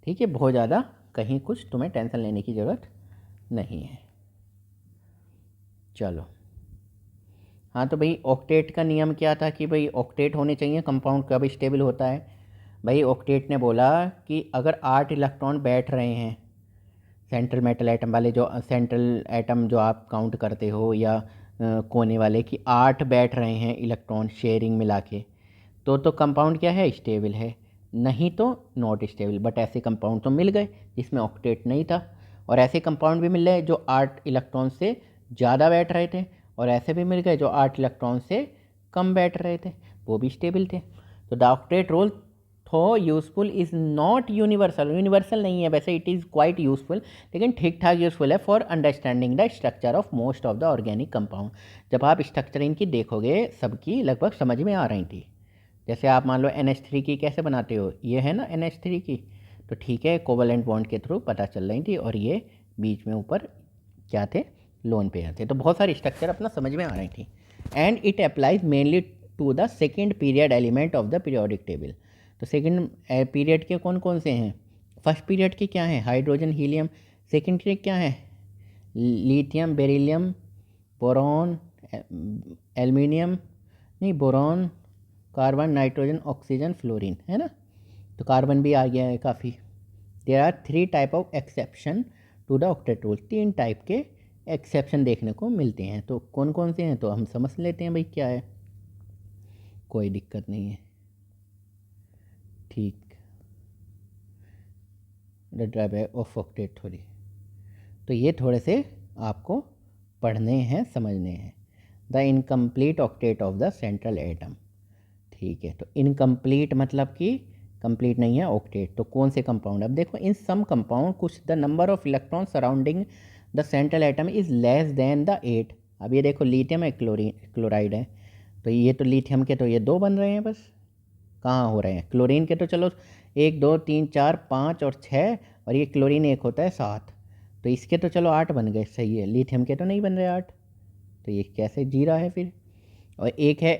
ठीक है, बहुत ज़्यादा कहीं कुछ तुम्हें टेंशन लेने की ज़रूरत नहीं है। चलो, हाँ, तो भाई ऑक्टेट का नियम क्या था कि भाई ऑक्टेट होने चाहिए, कंपाउंड कब स्टेबल होता है। भाई ऑक्टेट ने बोला कि अगर 8 इलेक्ट्रॉन बैठ रहे हैं सेंट्रल मेटल एटम वाले, जो सेंट्रल एटम जो आप काउंट करते हो, या कोने वाले, कि 8 बैठ रहे हैं इलेक्ट्रॉन शेयरिंग मिला के, तो कंपाउंड क्या है, स्टेबल है, नहीं तो नॉट स्टेबल। बट ऐसे कंपाउंड तो मिल गए जिसमें ऑक्टेट नहीं था, और ऐसे कंपाउंड भी मिल रहे जो 8 इलेक्ट्रॉन से ज़्यादा बैठ रहे थे, और ऐसे भी मिल गए जो 8 इलेक्ट्रॉन से कम बैठ रहे थे, वो भी स्टेबल थे। तो द ऑक्टेट रूल थो यूज़फुल इज़ नॉट यूनिवर्सल नहीं है वैसे, इट इज़ क्वाइट यूज़फुल, लेकिन ठीक ठाक यूज़फुल है for understanding the structure of most of the organic compound. जब आप स्ट्रक्चर इनकी देखोगे सबकी लगभग समझ में आ रही थी। जैसे आप मान लो NH3 की कैसे बनाते हो, ये है ना NH3 की, तो ठीक है, कोवेलेंट बॉन्ड के थ्रू पता चल रही थी, और ये बीच में ऊपर क्या थे, लोन पेयर थे, तो बहुत सारी स्ट्रक्चर अपना समझ में आ रही थी। And it applies mainly to the second period element of the periodic table. तो सेकेंड पीरियड के कौन कौन से हैं, फर्स्ट पीरियड के क्या हैं, हाइड्रोजन हीलियम, सेकेंड के क्या है, लिथियम बेरिलियम बोरॉन एल्यूमिनियम, नहीं boron carbon nitrogen oxygen fluorine, है ना, तो कार्बन भी आ गया है काफ़ी। There are 3 type of exception to the octet rule, 3 type के एक्सेप्शन देखने को मिलते हैं। तो कौन कौन से हैं तो हम समझ लेते हैं भाई क्या है, कोई दिक्कत नहीं है। ठीक, the drawback of octet theory, तो ये थोड़े से आपको पढ़ने हैं, समझने हैं। The incomplete octet of the central atom, ठीक है, तो इनकम्प्लीट मतलब कि कंप्लीट नहीं है ऑक्टेट, तो कौन से कंपाउंड, अब देखो इन सम कंपाउंड कुछ the number of electron surrounding the central atom is less than the 8। अब ये देखो लिथियम है, क्लोराइड है, तो ये तो लिथियम के तो ये 2 बन रहे हैं बस, कहाँ हो रहे हैं, क्लोरीन के तो चलो 1 2 3 4 5 और 6, और ये क्लोरीन एक होता है 7, तो इसके तो चलो 8 बन गए, सही है, लिथियम के तो नहीं बन रहे 8, तो ये कैसे जी रहा है फिर। और एक है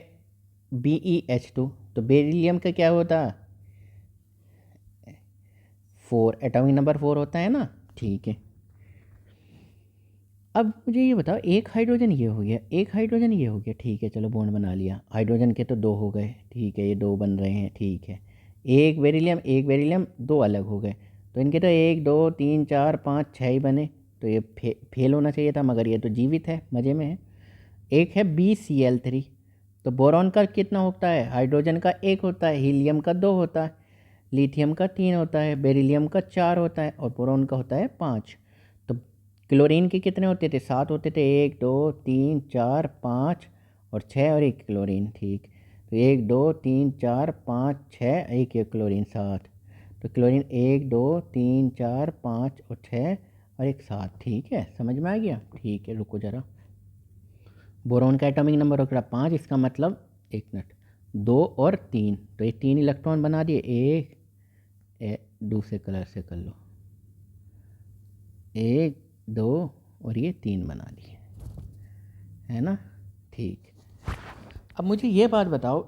BeH2, तो बेरिलियम का क्या होता, 4, एटॉमिक नंबर 4 होता है ना, ठीक है। अब मुझे ये बताओ, एक हाइड्रोजन ये हो गया, एक हाइड्रोजन ये हो गया, ठीक है चलो बॉन्ड बना लिया, हाइड्रोजन के तो 2 हो गए, ठीक है ये 2 बन रहे हैं, ठीक है। एक बेरिलियम 2 अलग हो गए, तो इनके तो 1 2 3 4 5 6 ही बने, तो ये फेल होना चाहिए था, मगर ये तो जीवित है, मज़े में है। एक है BCl3, तो बोरॉन का कितना होता है, हाइड्रोजन का 1 होता है, हीलियम का 2 होता है, लिथियम का 3 होता है, बेरिलियम का 4 होता है और बोरॉन का होता है 5। तो क्लोरीन के कितने होते थे, 7 होते थे, 1 2 3 4 5 और 6 और एक क्लोरीन, ठीक। तो 1 2 3 4 5 6, एक क्लोरीन 7, तो क्लोरीन 1 2 3 4 5 और 6 और एक 7, ठीक है समझ में आ गया। ठीक है रुको ज़रा, बोरॉन का एटॉमिक नंबर हो गया 5, इसका मतलब एक मिनट 2 और 3, तो ये 3 इलेक्ट्रॉन बना दिए, दूसरे कलर से कर लो, 1 2 और ये 3 बना दिए, है ना, ठीक। अब मुझे ये बात बताओ,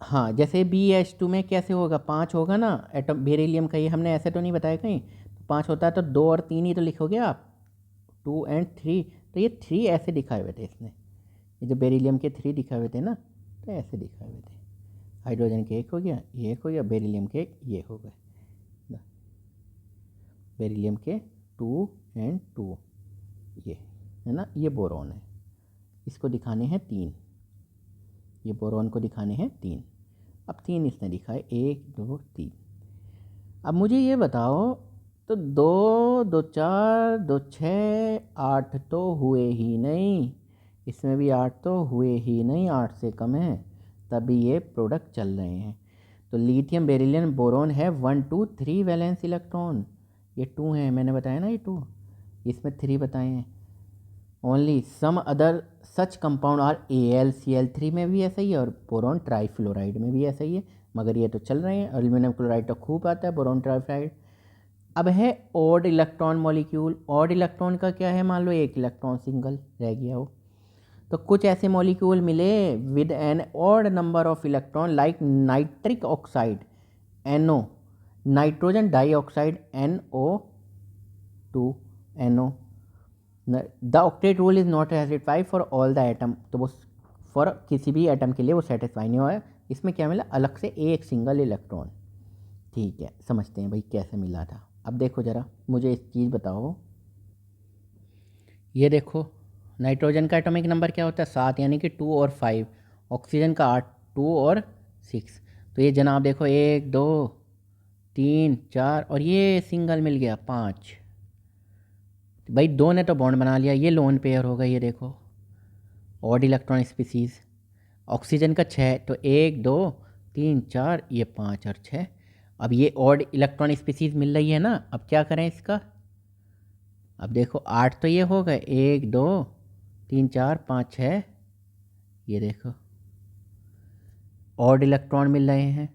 हाँ जैसे BH2 में कैसे होगा, 5 होगा ना एटम, बेरिलियम का, ये हमने ऐसे तो नहीं बताया कहीं, तो 5 होता है तो 2 और 3 ही तो लिखोगे आप, 2 और 3, तो ये 3 ऐसे दिखाए हुए थे इसने, ये जो बेरिलियम के 3 दिखाए हुए थे ना, तो ऐसे दिखाए हुए थे, हाइड्रोजन के 1 हो गया, ये 1 हो गया, बेरिलियम के ये हो गए, बेरिलियम के 2 और 2, ये है ना, ये बोरॉन है, इसको दिखाने हैं 3, ये बोरॉन को दिखाने हैं 3, अब 3 इसने दिखाए, 1 2 3। अब मुझे ये बताओ, तो 2 2 4 2 6 8 तो हुए ही नहीं, इसमें भी 8 तो हुए ही नहीं, 8 से कम है, तभी ये प्रोडक्ट चल रहे हैं। तो लिथियम बेरिलियम बोरॉन है 1 2 3 वैलेंस इलेक्ट्रॉन, ये 2 है, मैंने बताया ना ये 2, इसमें 3 बताए हैं। Only some other such compound are AlCl3 में भी ऐसा ही है और बोरॉन ट्राईफ्लोराइड में भी ऐसा ही है, मगर ये तो चल रहे हैं, एल्यूमिनियम क्लोराइड तो खूब आता है, बोरॉन ट्राईफ्लोराइड। अब है odd electron molecule, odd electron का क्या है, मान लो एक इलेक्ट्रॉन सिंगल रह गया हो, तो कुछ ऐसे मॉलिक्यूल मिले with an odd number of electron like nitric oxide NO, nitrogen dioxide NO2 NO, the octet rule is not satisfy for all the atom, तो वो फॉर किसी भी एटम के लिए वो सेटिस्फाई नहीं हुआ, इसमें क्या मिला, अलग से एक सिंगल इलेक्ट्रॉन। ठीक है समझते हैं भाई कैसे मिला था। अब देखो ज़रा मुझे एक चीज़ बताओ, ये देखो नाइट्रोजन का एटॉमिक नंबर क्या होता है 7, यानी कि 2 और 5, ऑक्सीजन का 8, 2 और 6, तो ये जनाब देखो 1 2 3 4 और ये सिंगल मिल गया 5, भाई 2 ने तो बॉन्ड बना लिया, ये लोन पेयर होगा, ये देखो ऑड इलेक्ट्रॉन स्पीसीज़। ऑक्सीजन का 6, तो 1 2 3 4, ये 5 और 6, अब ये ऑड इलेक्ट्रॉन स्पीसीज़ मिल रही है ना, अब क्या करें इसका, अब देखो 8 तो ये हो गए, 1 2 3 4 5 6, ये देखो ऑड इलेक्ट्रॉन मिल रहे हैं,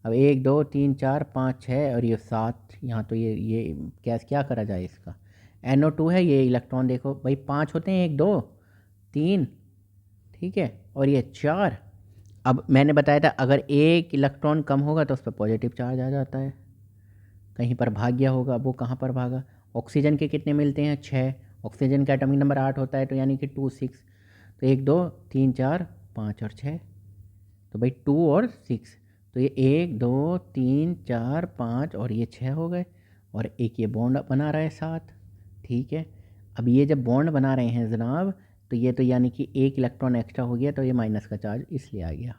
अब 1 2 3 4 5 6 और ये 7, यहाँ तो ये क्या क्या करा जाए इसका, NO2 है, ये इलेक्ट्रॉन देखो भाई 5 होते हैं, 1 2 3, ठीक है, और ये 4। अब मैंने बताया था अगर एक इलेक्ट्रॉन कम होगा तो उस पर पॉजिटिव चार्ज आ जाता है, कहीं पर भाग गया होगा, वो कहाँ पर भागा। ऑक्सीजन के कितने मिलते हैं 6, ऑक्सीजन का एटॉमिक नंबर 8 होता है, तो यानी कि 2 6, तो 1 2 3 4 5 और 6, तो भाई 2 और 6, तो ये 1 2 3 4 5 और ये 6 हो गए, और एक ये बॉन्ड बना रहा है 7, ठीक है। अब ये जब बॉन्ड बना रहे हैं जनाब, तो ये तो यानी कि एक इलेक्ट्रॉन एक्स्ट्रा हो गया, तो ये माइनस का चार्ज इसलिए आ गया,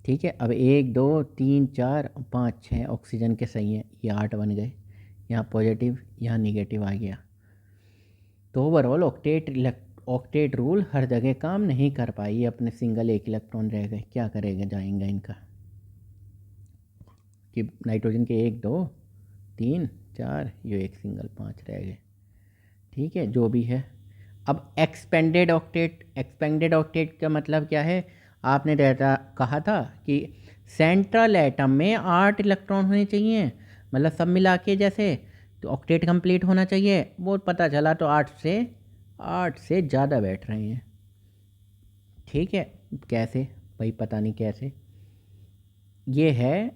ठीक है। अब 1 2 3 4 5 6 ऑक्सीजन के सही हैं, ये 8 बन गए, यहाँ पॉजिटिव यहाँ निगेटिव आ गया। तो ओवरऑल ऑक्टेट रूल हर जगह काम नहीं कर पाई, अपने सिंगल एक इलेक्ट्रॉन रह गए, क्या करेगा जाएंगे इनका, कि नाइट्रोजन के 1 2 3 4, ये एक सिंगल 5 रह गए, ठीक है जो भी है। अब एक्सपेंडेड ऑक्टेट का मतलब क्या है, आपने रहता कहा था कि सेंट्रल एटम में 8 इलेक्ट्रॉन होने चाहिए, मतलब सब मिला के जैसे, तो ऑक्टेट कंप्लीट होना चाहिए, वो पता चला तो 8 से ज़्यादा बैठ रहे हैं, ठीक है। कैसे भाई पता नहीं कैसे, ये है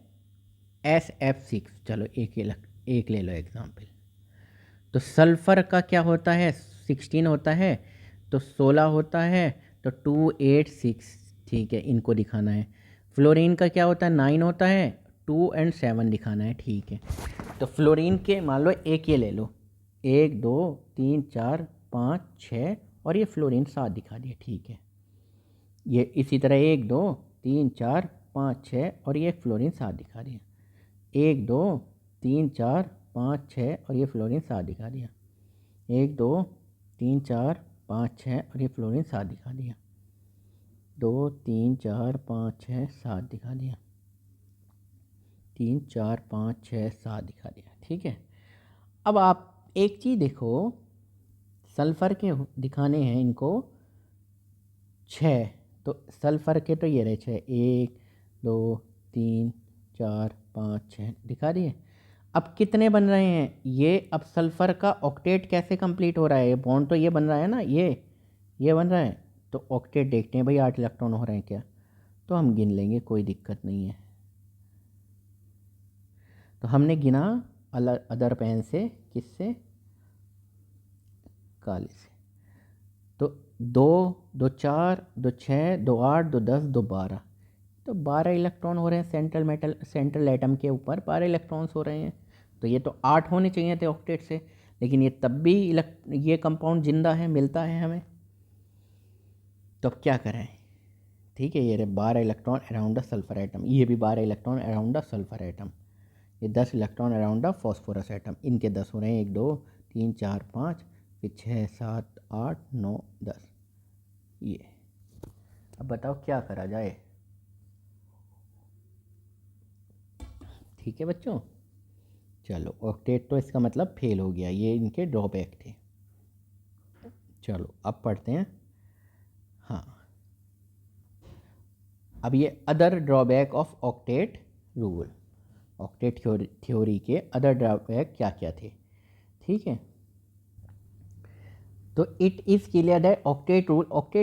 SF6, चलो एक ले लो एग्जाम्पल, तो सल्फ़र का क्या होता है, 16 होता है, तो 16 होता है, तो 2 8 6, ठीक है, इनको दिखाना है। फ्लोरीन का क्या होता है, 9 होता है, 2 और 7 दिखाना है, ठीक है। तो फ्लोरीन के मान लो एक ये ले लो, 1 2 3 4 5 6, और ये फ्लोरीन 7 दिखा दिया, ठीक है। ये इसी तरह 1 2 3 4 5 6, और ये फ्लोरीन 7 दिखा दिया, 1 2 3 4 5 6, और ये फ्लोरीन 7 दिखा दिया, 1 2 3 4 5 6, और ये फ्लोरीन 7 दिखा दिया, 2 3 4 5 6 7 दिखा दिया, 3 4 5 6 7 दिखा दिया, ठीक है। अब आप एक चीज़ देखो, सल्फ़र के दिखाने हैं इनको 6, तो सल्फ़र के तो ये रहे 6, 1 2 3 4 5 6 दिखा दिए। अब कितने बन रहे हैं ये, अब सल्फ़र का ऑक्टेट कैसे कंप्लीट हो रहा है, बॉन्ड तो ये बन रहा है ना, ये बन रहा है, तो ऑक्टेट देखते हैं भाई 8 इलेक्ट्रॉन हो रहे हैं क्या, तो हम गिन लेंगे, कोई दिक्कत नहीं है। तो हमने गिना अदर पेन से, किससे, काले से। तो 2 2 4 2 6 2 8 2 10 2 12, तो 12 इलेक्ट्रॉन हो रहे हैं सेंट्रल एटम के ऊपर 12 इलेक्ट्रॉन्स हो रहे हैं। तो ये तो 8 होने चाहिए थे ऑक्टेट से, लेकिन ये तब भी ये कंपाउंड जिंदा है, मिलता है हमें। तो अब क्या करें, ठीक है, ये रहे 12 electron around the sulphur atom, ये भी 12 electron around the sulphur atom, ये 10 electron around the phosphorus atom, इनके 10 हो रहे हैं, 1 2 3 4 5, फिर 6 7 8 9 10, ये। अब बताओ क्या करा जाए, ठीक है बच्चों। चलो ऑक्टेट तो इसका मतलब फेल हो गया, ये इनके ड्रॉबैक थे। चलो अब पढ़ते हैं, हाँ, अब ये other drawback of octet rule, octet theory के अदर ड्रॉबैक क्या क्या थे, ठीक है। तो it is clear that octet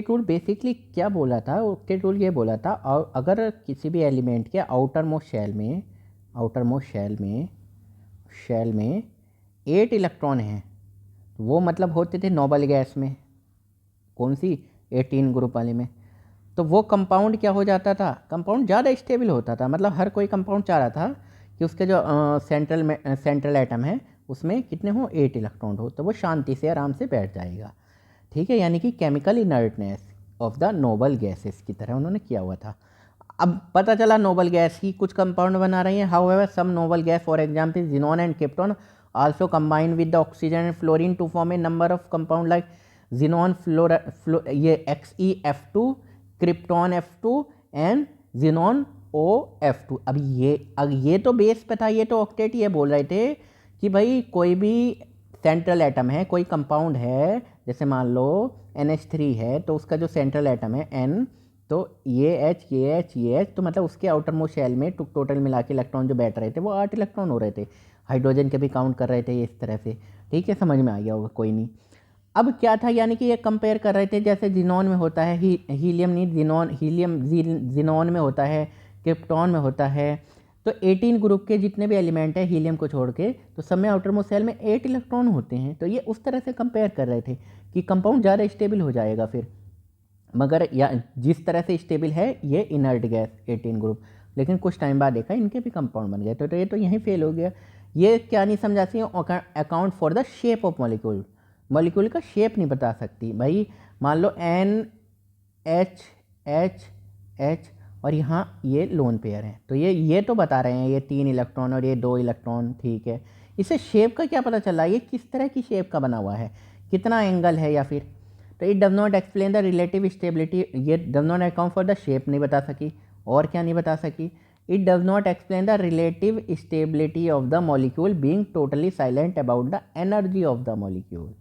rule basically क्या बोला था, ऑक्टेट रूल ये बोला था, और अगर किसी भी एलिमेंट के आउटर मोस्ट शेल में 8 इलेक्ट्रॉन हैं, वो मतलब होते थे नोबल गैस में, कौन सी, 18 ग्रुप वाले में, तो वो कंपाउंड क्या हो जाता था, कंपाउंड ज़्यादा स्टेबल होता था। मतलब हर कोई कंपाउंड चाह रहा था कि उसके जो सेंट्रल एटम है उसमें कितने हो, 8 इलेक्ट्रॉन हो, तो वो शांति से आराम से बैठ जाएगा, ठीक है। यानी कि chemical inertness of the noble gases की तरह उन्होंने किया हुआ था। अब पता चला नोबल गैस ही कुछ कंपाउंड बना रही है, however some noble gas for example xenon and krypton also combine with the oxygen and fluorine to form a number of compound like xenon ये XeF2, krypton F2 and xenon OF2। अब ये तो base पे था, ये तो octet ये बोल रहे थे कि भाई कोई भी सेंट्रल एटम है, कोई कंपाउंड है, जैसे मान लो NH3 है, तो उसका जो सेंट्रल एटम है N, तो ये H, तो मतलब उसके आउटर मोस्ट शेल में टोटल मिला के इलेक्ट्रॉन जो बैठ रहे थे वो 8 इलेक्ट्रॉन हो रहे थे। हाइड्रोजन के भी काउंट कर रहे थे ये इस तरह से, ठीक है, समझ में आ गया होगा, कोई नहीं। अब क्या था, यानी कि ये कंपेयर कर रहे थे, जैसे जिनॉन में होता है हीलियम नहीं हीलियम जिनॉन में होता है, क्रिप्टॉन में होता है, तो 18 ग्रुप के जितने भी एलिमेंट है हीलियम को छोड़ के, तो सब में आउटर मोस्ट शेल में 8 इलेक्ट्रॉन होते हैं। तो ये उस तरह से कंपेयर कर रहे थे कि कंपाउंड ज़्यादा स्टेबल हो जाएगा फिर, मगर या जिस तरह से स्टेबल है ये इनर्ट गैस 18 ग्रुप, लेकिन कुछ टाइम बाद देखा इनके भी कंपाउंड बन गए, तो ये तो यहीं फेल हो गया। ये क्या नहीं समझा सकती, account for the shape of molecule का शेप नहीं बता सकती। भाई मान लो NH और यहाँ ये लोन पेयर है, तो ये तो बता रहे हैं ये 3 इलेक्ट्रॉन और ये 2 इलेक्ट्रॉन, ठीक है। इससे शेप का क्या पता चला, ये किस तरह की शेप का बना हुआ है, कितना एंगल है, या फिर, तो it does not explain the relative stability, ये does not account for the shape नहीं बता सकी, और क्या नहीं बता सकी, it does not explain the relative stability of the molecule being totally silent about the energy of the molecule.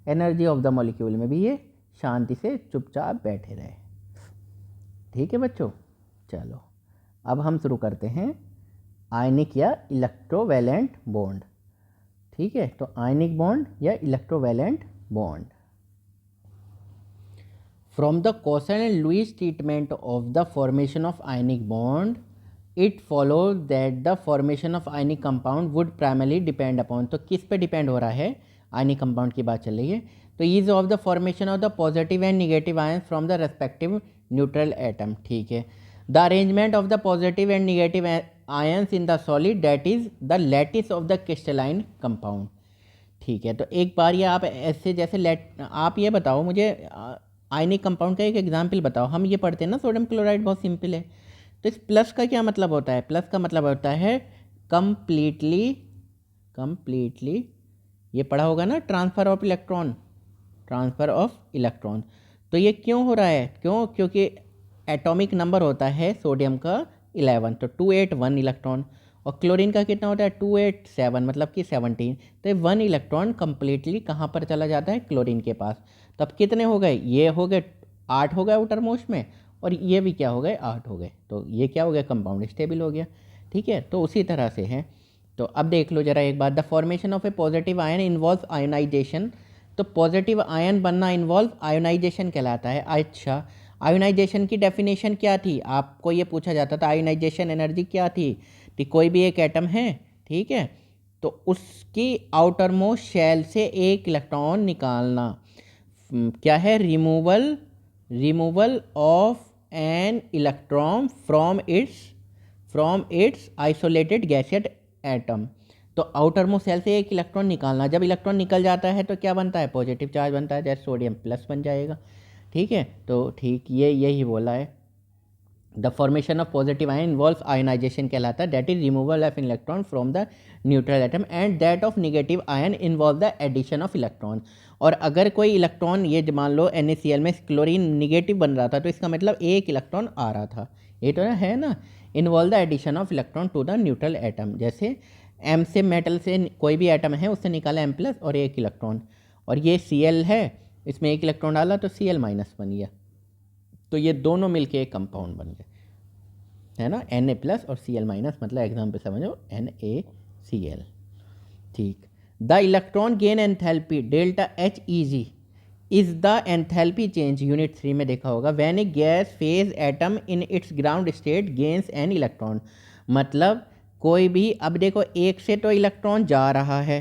Energy of the molecule में भी ये शांति से चुपचाप बैठे रहे, ठीक है बच्चों। चलो अब हम शुरू करते हैं आयनिक या इलेक्ट्रोवैलेंट बॉन्ड, ठीक है। तो आयनिक बॉन्ड या electrovalent bond, from the Kossel and Lewis treatment of the formation of ionic bond it follows that the formation of ionic compound would primarily depend upon, तो किस पे डिपेंड हो रहा है, आयनिक कंपाउंड की बात चल रही है। तो ease of the formation of the positive and negative ions from the respective neutral atom, ठीक है। The arrangement of the positive and negative ions in the solid that is the lattice of the crystalline compound, ठीक है। तो एक बार ये आप ऐसे जैसे आप ये बताओ मुझे आयनिक कंपाउंड का एक एग्जाम्पल बताओ। हम ये पढ़ते हैं ना सोडियम क्लोराइड, बहुत सिंपल है। तो इस प्लस का क्या मतलब होता है? प्लस का मतलब होता है कंप्लीटली ये पढ़ा होगा ना, ट्रांसफ़र ऑफ इलेक्ट्रॉन। तो ये क्यों हो रहा है? क्योंकि एटॉमिक नंबर होता है सोडियम का 11, तो 281 इलेक्ट्रॉन, और क्लोरीन का कितना होता है 287, मतलब कि 17। तो ये 1 इलेक्ट्रॉन कंप्लीटली कहाँ पर चला जाता है? क्लोरीन के पास। तो अब कितने हो गए? ये हो गए 8 हो गए आउटर मोस्ट में, और ये भी क्या हो गए? 8 हो गए। तो ये क्या हो गया? कंपाउंड स्टेबल हो गया, ठीक है। तो उसी तरह से है। तो अब देख लो जरा एक बात, the formation of a positive ion involve ionization. तो पॉजिटिव आयन बनना इन्वॉल्व आयोनाइजेशन कहलाता है। अच्छा, आयोनाइजेशन की डेफिनेशन क्या थी? आपको ये पूछा जाता था आयोनाइजेशन एनर्जी क्या थी? कि कोई भी एक एटम है, ठीक है, तो उसकी आउटर मोस्ट शेल से एक इलेक्ट्रॉन निकालना। क्या है? Removal of an electron from its isolated gaseous atom. तो आउटर मोस्ट शेल से एक इलेक्ट्रॉन निकालना। जब इलेक्ट्रॉन निकल जाता है तो क्या बनता है? पॉजिटिव चार्ज बनता है, जैसे सोडियम प्लस बन जाएगा, ठीक है। तो ठीक यही बोला है। The formation of positive ion involve ionization कहलाता है, that is removal of electron from the neutral atom, and that of negative ion involve the addition of electron. और अगर कोई इलेक्ट्रॉन, ये मान लो NaCl में क्लोरीन निगेटिव बन रहा था, तो इसका मतलब एक इलेक्ट्रॉन आ रहा था, ये तो है ना। Involve the addition of electron to the neutral atom, जैसे M से मेटल से कोई भी एटम है उससे निकाला M+ और एक इलेक्ट्रॉन, और ये Cl है, इसमें एक इलेक्ट्रॉन डाला तो Cl- बन गया। तो ये दोनों मिलके एक कंपाउंड बन गए, है ना, Na+ और Cl-, मतलब एग्जाम्पल समझो NaCl, ठीक। The electron gain enthalpy delta HEG is the enthalpy change, unit 3 में देखा होगा, when A gas phase atom in its ground state gains an electron. मतलब कोई भी, अब देखो एक से तो इलेक्ट्रॉन जा रहा है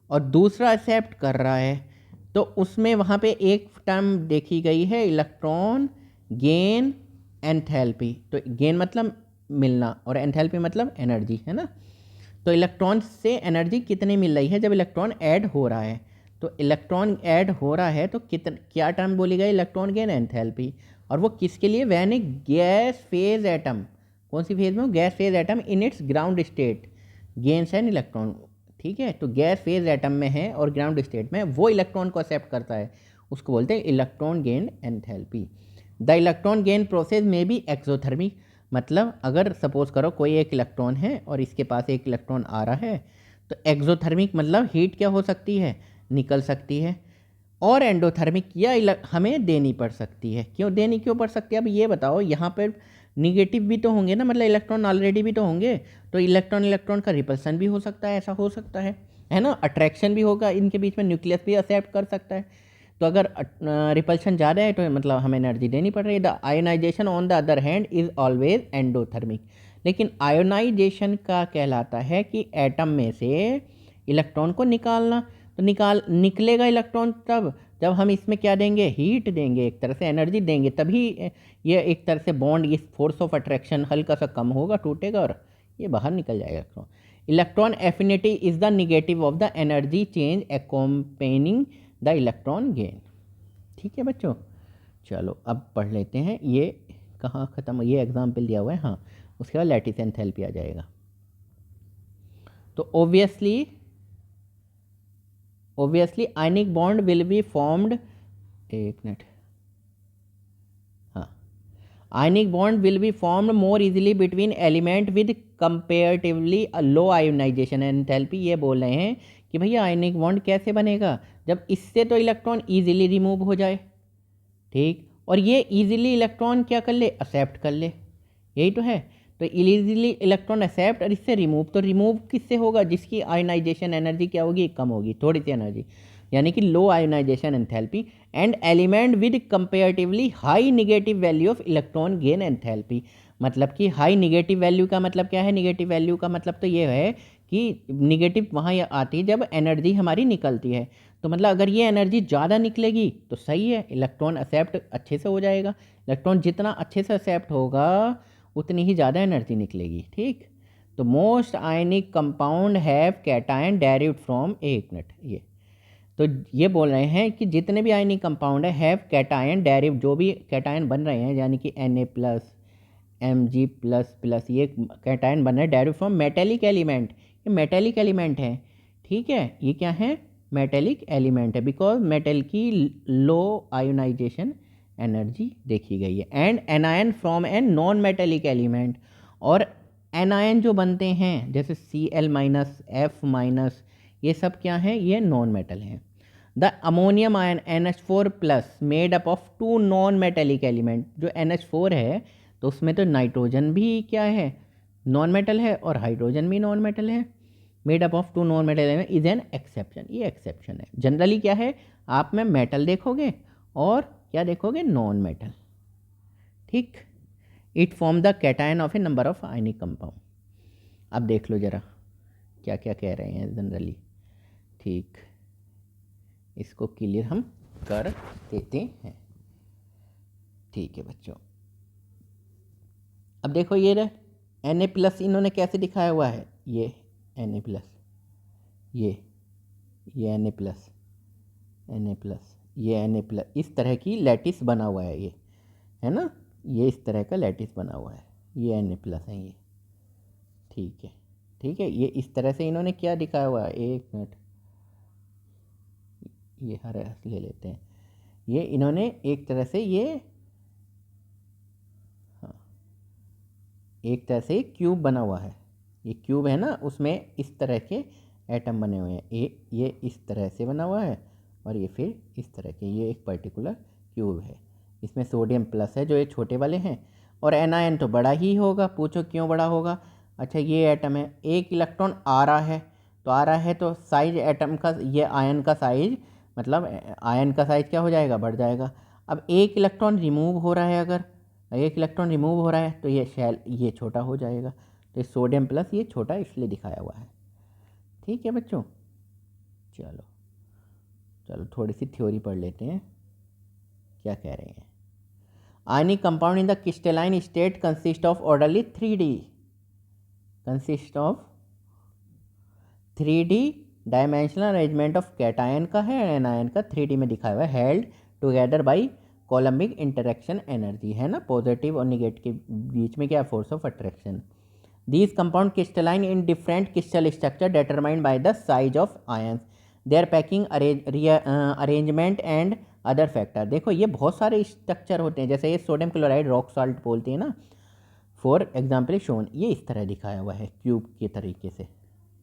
और दूसरा एक्सेप्ट कर रहा है, तो उसमें वहाँ पे एक टर्म देखी गई है, इलेक्ट्रॉन गेन एंथैल्पी। तो गेन मतलब मिलना और एंथैल्पी मतलब एनर्जी, है ना। तो इलेक्ट्रॉन से एनर्जी कितनी मिल रही है? जब इलेक्ट्रॉन ऐड हो रहा है, तो इलेक्ट्रॉन ऐड हो रहा है तो क्या टर्म बोली गई? Electron gain enthalpy. और वो किसके लिए? When A gas phase atom, कौन सी फेज में? Gas phase atom in its ground state gains an electron, ठीक है। तो गैस फेज एटम में है और ग्राउंड स्टेट में, वो इलेक्ट्रॉन को एक्सेप्ट करता है, उसको बोलते हैं electron gain enthalpy. The electron gain process में भी एक्सोथर्मिक, मतलब अगर सपोज करो कोई एक इलेक्ट्रॉन है और इसके पास एक इलेक्ट्रॉन आ रहा है, तो एक्सोथर्मिक मतलब हीट क्या हो सकती है? निकल सकती है। और एंडोथर्मिक या हमें देनी पड़ सकती है। क्यों पड़ सकती है? अब ये बताओ, यहाँ पर निगेटिव भी तो होंगे ना, मतलब इलेक्ट्रॉन ऑलरेडी भी तो होंगे, तो इलेक्ट्रॉन का रिपल्सन भी हो सकता है, ऐसा हो सकता है ना। अट्रैक्शन भी होगा इनके बीच में, न्यूक्लियस भी एक्सेप्ट कर सकता है। तो अगर रिपल्शन ज़्यादा है तो मतलब हमें एनर्जी देनी पड़ रही है। The ionization on the other hand is always endothermic. लेकिन आयोनाइजेशन का कहलाता है कि एटम में से इलेक्ट्रॉन को निकालना। तो निकलेगा इलेक्ट्रॉन तब जब हम इसमें क्या देंगे? हीट देंगे, एक तरह से एनर्जी देंगे, तभी ये एक तरह से बॉन्ड, इस फोर्स ऑफ अट्रैक्शन हल्का सा कम होगा, टूटेगा और ये बाहर निकल जाएगा electron. Electron affinity is the negative of the energy change accompanying the electron gain, ठीक है बच्चों। चलो अब पढ़ लेते हैं, ये कहाँ ख़त्म, ये एग्जाम्पल दिया हुआ है, हाँ, उसके बाद लैटिस एंथैल्पी आ जाएगा। तो obviously ionic bond will be formed, एक मिनट, हाँ, ionic bond will be formed more easily between element with comparatively low ionisation enthalpy. ये बोल रहे हैं कि भैया आयनिक बॉन्ड कैसे बनेगा? जब इससे तो इलेक्ट्रॉन इजीली रिमूव हो जाए, ठीक, और ये इजीली इलेक्ट्रॉन क्या कर ले? एक्सेप्ट कर ले, यही तो है। तो इजीली इलेक्ट्रॉन एक्सेप्ट, और इससे रिमूव, तो रिमूव किससे होगा? जिसकी आयोनाइजेशन एनर्जी क्या होगी? कम होगी, थोड़ी सी एनर्जी, यानी कि low ionisation enthalpy. And element with comparatively high negative value of electron gain enthalpy. मतलब कि हाई निगेटिव वैल्यू का मतलब क्या है? निगेटिव वैल्यू का मतलब तो ये है कि निगेटिव वहाँ आती है जब एनर्जी हमारी निकलती है। तो मतलब अगर ये एनर्जी ज़्यादा निकलेगी तो सही है, इलेक्ट्रॉन एक्सेप्ट अच्छे से हो जाएगा। इलेक्ट्रॉन जितना अच्छे से एक्सेप्ट होगा उतनी ही ज़्यादा एनर्जी निकलेगी। ठीक, तो most ionic compound have cation derived from, एक मिनट, ये तो ये बोल रहे हैं कि जितने भी आयनिक कंपाउंड है हैव कैटायन डेरिव, जो भी कैटायन बन रहे हैं यानी कि Na+, Mg++, ये कैटायन बन रहे हैं डेरिव फ्रॉम मेटेलिक एलिमेंट। ये मेटेलिक एलिमेंट है, ठीक है, ये क्या है, मेटेलिक एलिमेंट है, बिकॉज मेटल की लो आयोनाइजेशन एनर्जी देखी गई है। And anion from an non metallic element, और एनायन जो बनते हैं जैसे Cl-, F-, ये सब क्या है, ये नॉन मेटल हैं। The ammonium ion NH4+ made up of 2 non metallic element, जो NH4 है तो उसमें तो नाइट्रोजन भी क्या है, नॉन मेटल है, और हाइड्रोजन भी नॉन मेटल है। Made up of 2 non metal element is an exception, ये एक्सेप्शन है। जनरली क्या है, आप में मेटल देखोगे और क्या देखोगे, नॉन मेटल। ठीक, it form the cation of A number of ionic compound. अब देख लो जरा क्या क्या कह रहे हैं जनरली। ठीक, इसको क्लियर हम कर देते हैं। ठीक है बच्चों, अब देखो ये रहे Na+, इन्होंने कैसे दिखाया हुआ है, ये Na+, ये Na+, ये Na+, इस तरह की लैटिस बना हुआ है, ये है ना, ये इस तरह का लैटिस बना हुआ है, ये Na+ है ये। ठीक है, ठीक है, ये इस तरह से इन्होंने क्या दिखाया हुआ है, एक मिनट, ये हरा ले लेते हैं। ये इन्होंने एक तरह से ये, हाँ, एक तरह से क्यूब बना हुआ है, ये क्यूब है ना, उसमें इस तरह के एटम बने हुए हैं। ये इस तरह से बना हुआ है और ये फिर इस तरह के, ये एक पर्टिकुलर क्यूब है। इसमें सोडियम+ है जो ये छोटे वाले हैं, और एनायन तो बड़ा ही होगा। पूछो क्यों बड़ा होगा, अच्छा ये एटम है, एक इलेक्ट्रॉन आ रहा है, तो आ रहा है तो साइज एटम का, ये आयन का साइज, मतलब आयन का साइज क्या हो जाएगा, बढ़ जाएगा। अब एक इलेक्ट्रॉन रिमूव हो रहा है, अगर एक इलेक्ट्रॉन रिमूव हो रहा है तो ये शेल, ये छोटा हो जाएगा। तो सोडियम+ ये छोटा इसलिए दिखाया हुआ है। ठीक है बच्चों, चलो चलो थोड़ी सी थ्योरी पढ़ लेते हैं, क्या कह रहे हैं। Ionic compound in the crystalline state consist of orderly 3D, consist of 3D dimensional arrangement of cation का है, एनायन का 3D में दिखाया हुआ है, held together by coulombic interaction energy, है ना, पॉजिटिव और निगेटिव के बीच में क्या, force of attraction. These compound crystalline in different crystal structure determined by the size of ions, their packing arrangement and other factor। देखो ये बहुत सारे स्ट्रक्चर होते हैं, जैसे ये सोडियम क्लोराइड रॉक सॉल्ट बोलते हैं ना, फॉर एग्जाम्पल शोन, ये इस तरह दिखाया हुआ है क्यूब के तरीके से।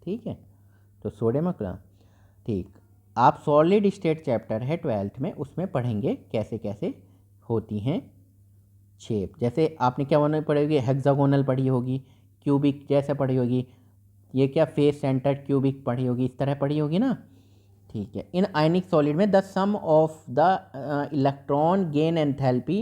ठीक है, तो सोडियम क्लोराइड, ठीक, आप सॉलिड स्टेट चैप्टर है 12th में, उसमें पढ़ेंगे कैसे कैसे होती हैं शेप। जैसे आपने क्या होना पढ़ी होगी, हेक्सागोनल पढ़ी होगी, क्यूबिक जैसे पढ़ी होगी, ये क्या फेस सेंटर्ड क्यूबिक पढ़ी होगी, इस तरह पढ़ी होगी ना। ठीक है, इन आयनिक सॉलिड में the sum of the electron gain enthalpy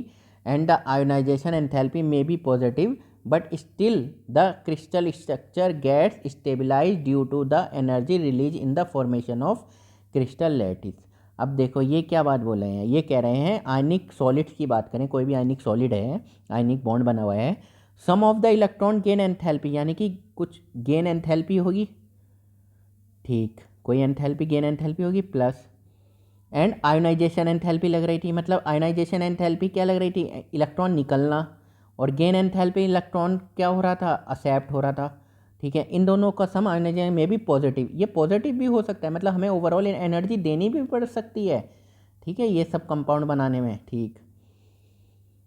and the ionisation enthalpy may be positive, but still the crystal structure gets stabilise due to the energy release in the formation of crystal lattice. अब देखो ये क्या बात बोल रहे हैं, ये कह रहे हैं आयनिक सॉलिड्स की बात करें, कोई भी आयनिक सॉलिड है, आयनिक बॉन्ड बना हुआ है, sum of the electron gain enthalpy, यानी कि कुछ गेन एंथैल्पी होगी, ठीक, कोई एंथैल्पी गेन एंथैल्पी होगी, प्लस एंड आयोनाइजेशन एंथैल्पी लग रही थी, मतलब आयोनाइजेशन एंथैल्पी क्या लग रही थी, इलेक्ट्रॉन निकलना, और गेन एंथैल्पी इलेक्ट्रॉन क्या हो रहा था, एक्सेप्ट हो रहा था। ठीक है, इन दोनों का सम आयोनाइजेशन में भी पॉजिटिव, ये पॉजिटिव भी हो सकता है, मतलब हमें ओवरऑल एनर्जी देनी भी पड़ सकती है। ठीक है, ये सब कंपाउंड बनाने में, ठीक,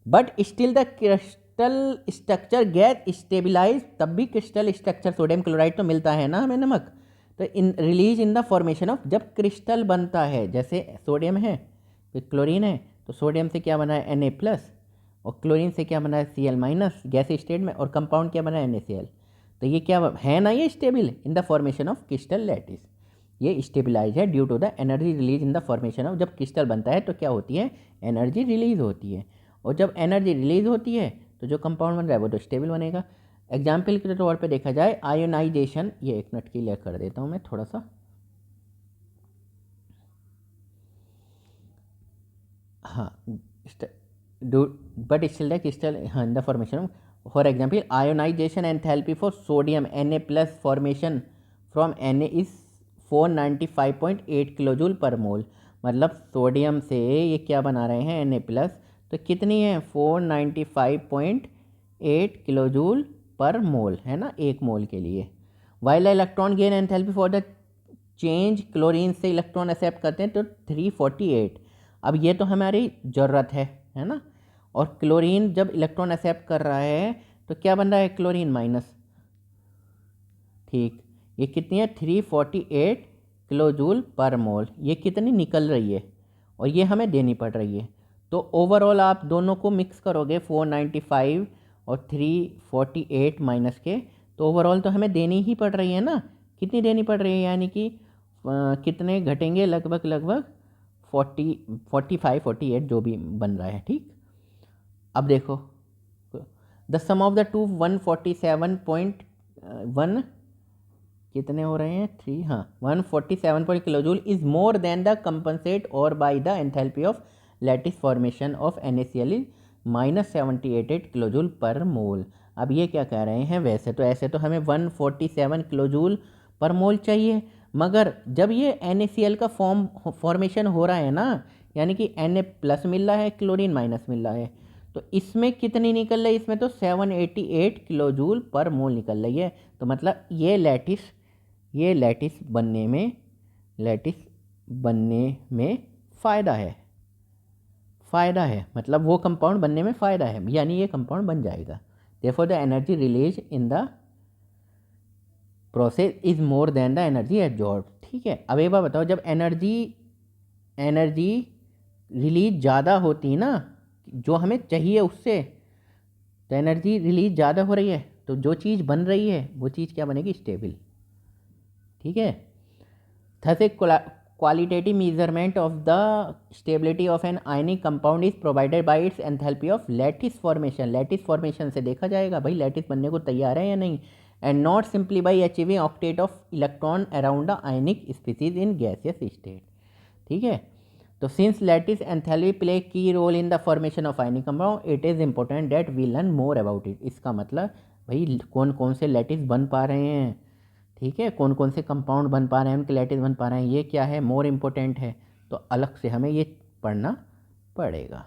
but still the crystal structure get stabilize, तब भी क्रिस्टल स्ट्रक्चर, सोडियम क्लोराइड तो मिलता है ना हमें नमक, तो in release in the formation of, जब क्रिस्टल बनता है, जैसे सोडियम है फिर क्लोरीन है, तो सोडियम से क्या बना है Na+, और क्लोरीन से क्या बना है Cl-, गैस स्टेट में, और कंपाउंड क्या बना है NaCl। तो ये क्या है ना, ये stable in the formation of crystal lattice, ये स्टेबिलाइज है due to the energy release in the formation of, जब क्रिस्टल बनता है तो क्या होती है, एनर्जी रिलीज होती है, और जब एनर्जी रिलीज होती है तो जो कंपाउंड बन रहा है वो तो स्टेबल बनेगा। एग्जाम्पल के तौर पे देखा जाए आयोनाइजेशन, ये एक मिनट क्लियर कर देता हूँ मैं थोड़ा सा। हाँ, do but still that still हाँ the formation for example ionisation enthalpy for sodium Na+ formation from Na is 495.8 kilojoule per mole. मतलब सोडियम से ये क्या बना रहे हैं Na+, तो कितनी है 495.8 किलोजूल पर मोल, है ना, एक मोल के लिए। While electron gain enthalpy for the change, chlorine से इलेक्ट्रॉन एक्सेप्ट करते हैं तो 348। अब ये तो हमारी ज़रूरत है ना। और क्लोरीन जब इलेक्ट्रॉन एक्सेप्ट कर रहा है तो क्या बन रहा है, क्लोरीन माइनस, ठीक। ये कितनी है 348 किलोजूल पर मोल, ये कितनी निकल रही है और ये हमें देनी पड़ रही है। तो ओवरऑल आप दोनों को मिक्स करोगे 495 और 348 माइनस के, तो ओवरऑल तो हमें देनी ही पड़ रही है ना। कितनी देनी पड़ रही है, यानी कि कितने घटेंगे, लगभग 45-48 जो भी बन रहा है, ठीक। अब देखो the sum of the two 147.1 कितने हो रहे हैं 3, हाँ 147 kilojoule is more than the compensate और by the enthalpy of lattice formation of NaCl is -78 kilojoule per mole. अब ये क्या कह रहे हैं, वैसे तो ऐसे तो हमें 147 किलोजूल पर मोल चाहिए, मगर जब ये NaCl का फॉर्मेशन हो रहा है ना, यानी कि Na+ मिल रहा है, क्लोरीन माइनस मिल रहा है, तो इसमें कितनी निकल रही है, इसमें तो 788 किलोजूल पर मोल निकल रही है। तो मतलब ये लैटिस बनने में फ़ायदा है, मतलब वो कंपाउंड बनने में फ़ायदा है, यानी ये कंपाउंड बन जाएगा। Therefore the energy release in the process is more than the energy absorb, ठीक है। अब एक बार बताओ, जब एनर्जी रिलीज ज़्यादा होती ना, जो हमें चाहिए उससे, तो एनर्जी रिलीज ज़्यादा हो रही है, तो जो चीज़ बन रही है वो चीज़ क्या बनेगी, स्टेबल, ठीक है। Thus A qualitative measurement of the stability of an ionic compound is provided by its enthalpy of lattice formation। Lattice formation से देखा जाएगा भाई लैटिस बनने को तैयार है या नहीं, and not simply by achieving octet of electron around the ionic species in gaseous state, ठीक है। तो since lattice enthalpy play key role in the formation of ionic compound, it is important that we learn more about it. इसका मतलब भाई कौन कौन से lattice बन पा रहे हैं, ठीक है, कौन कौन से कंपाउंड बन पा रहे हैं, उनके लैटिस बन पा रहे हैं, ये क्या है, मोर इम्पोर्टेंट है, तो अलग से हमें ये पढ़ना पड़ेगा।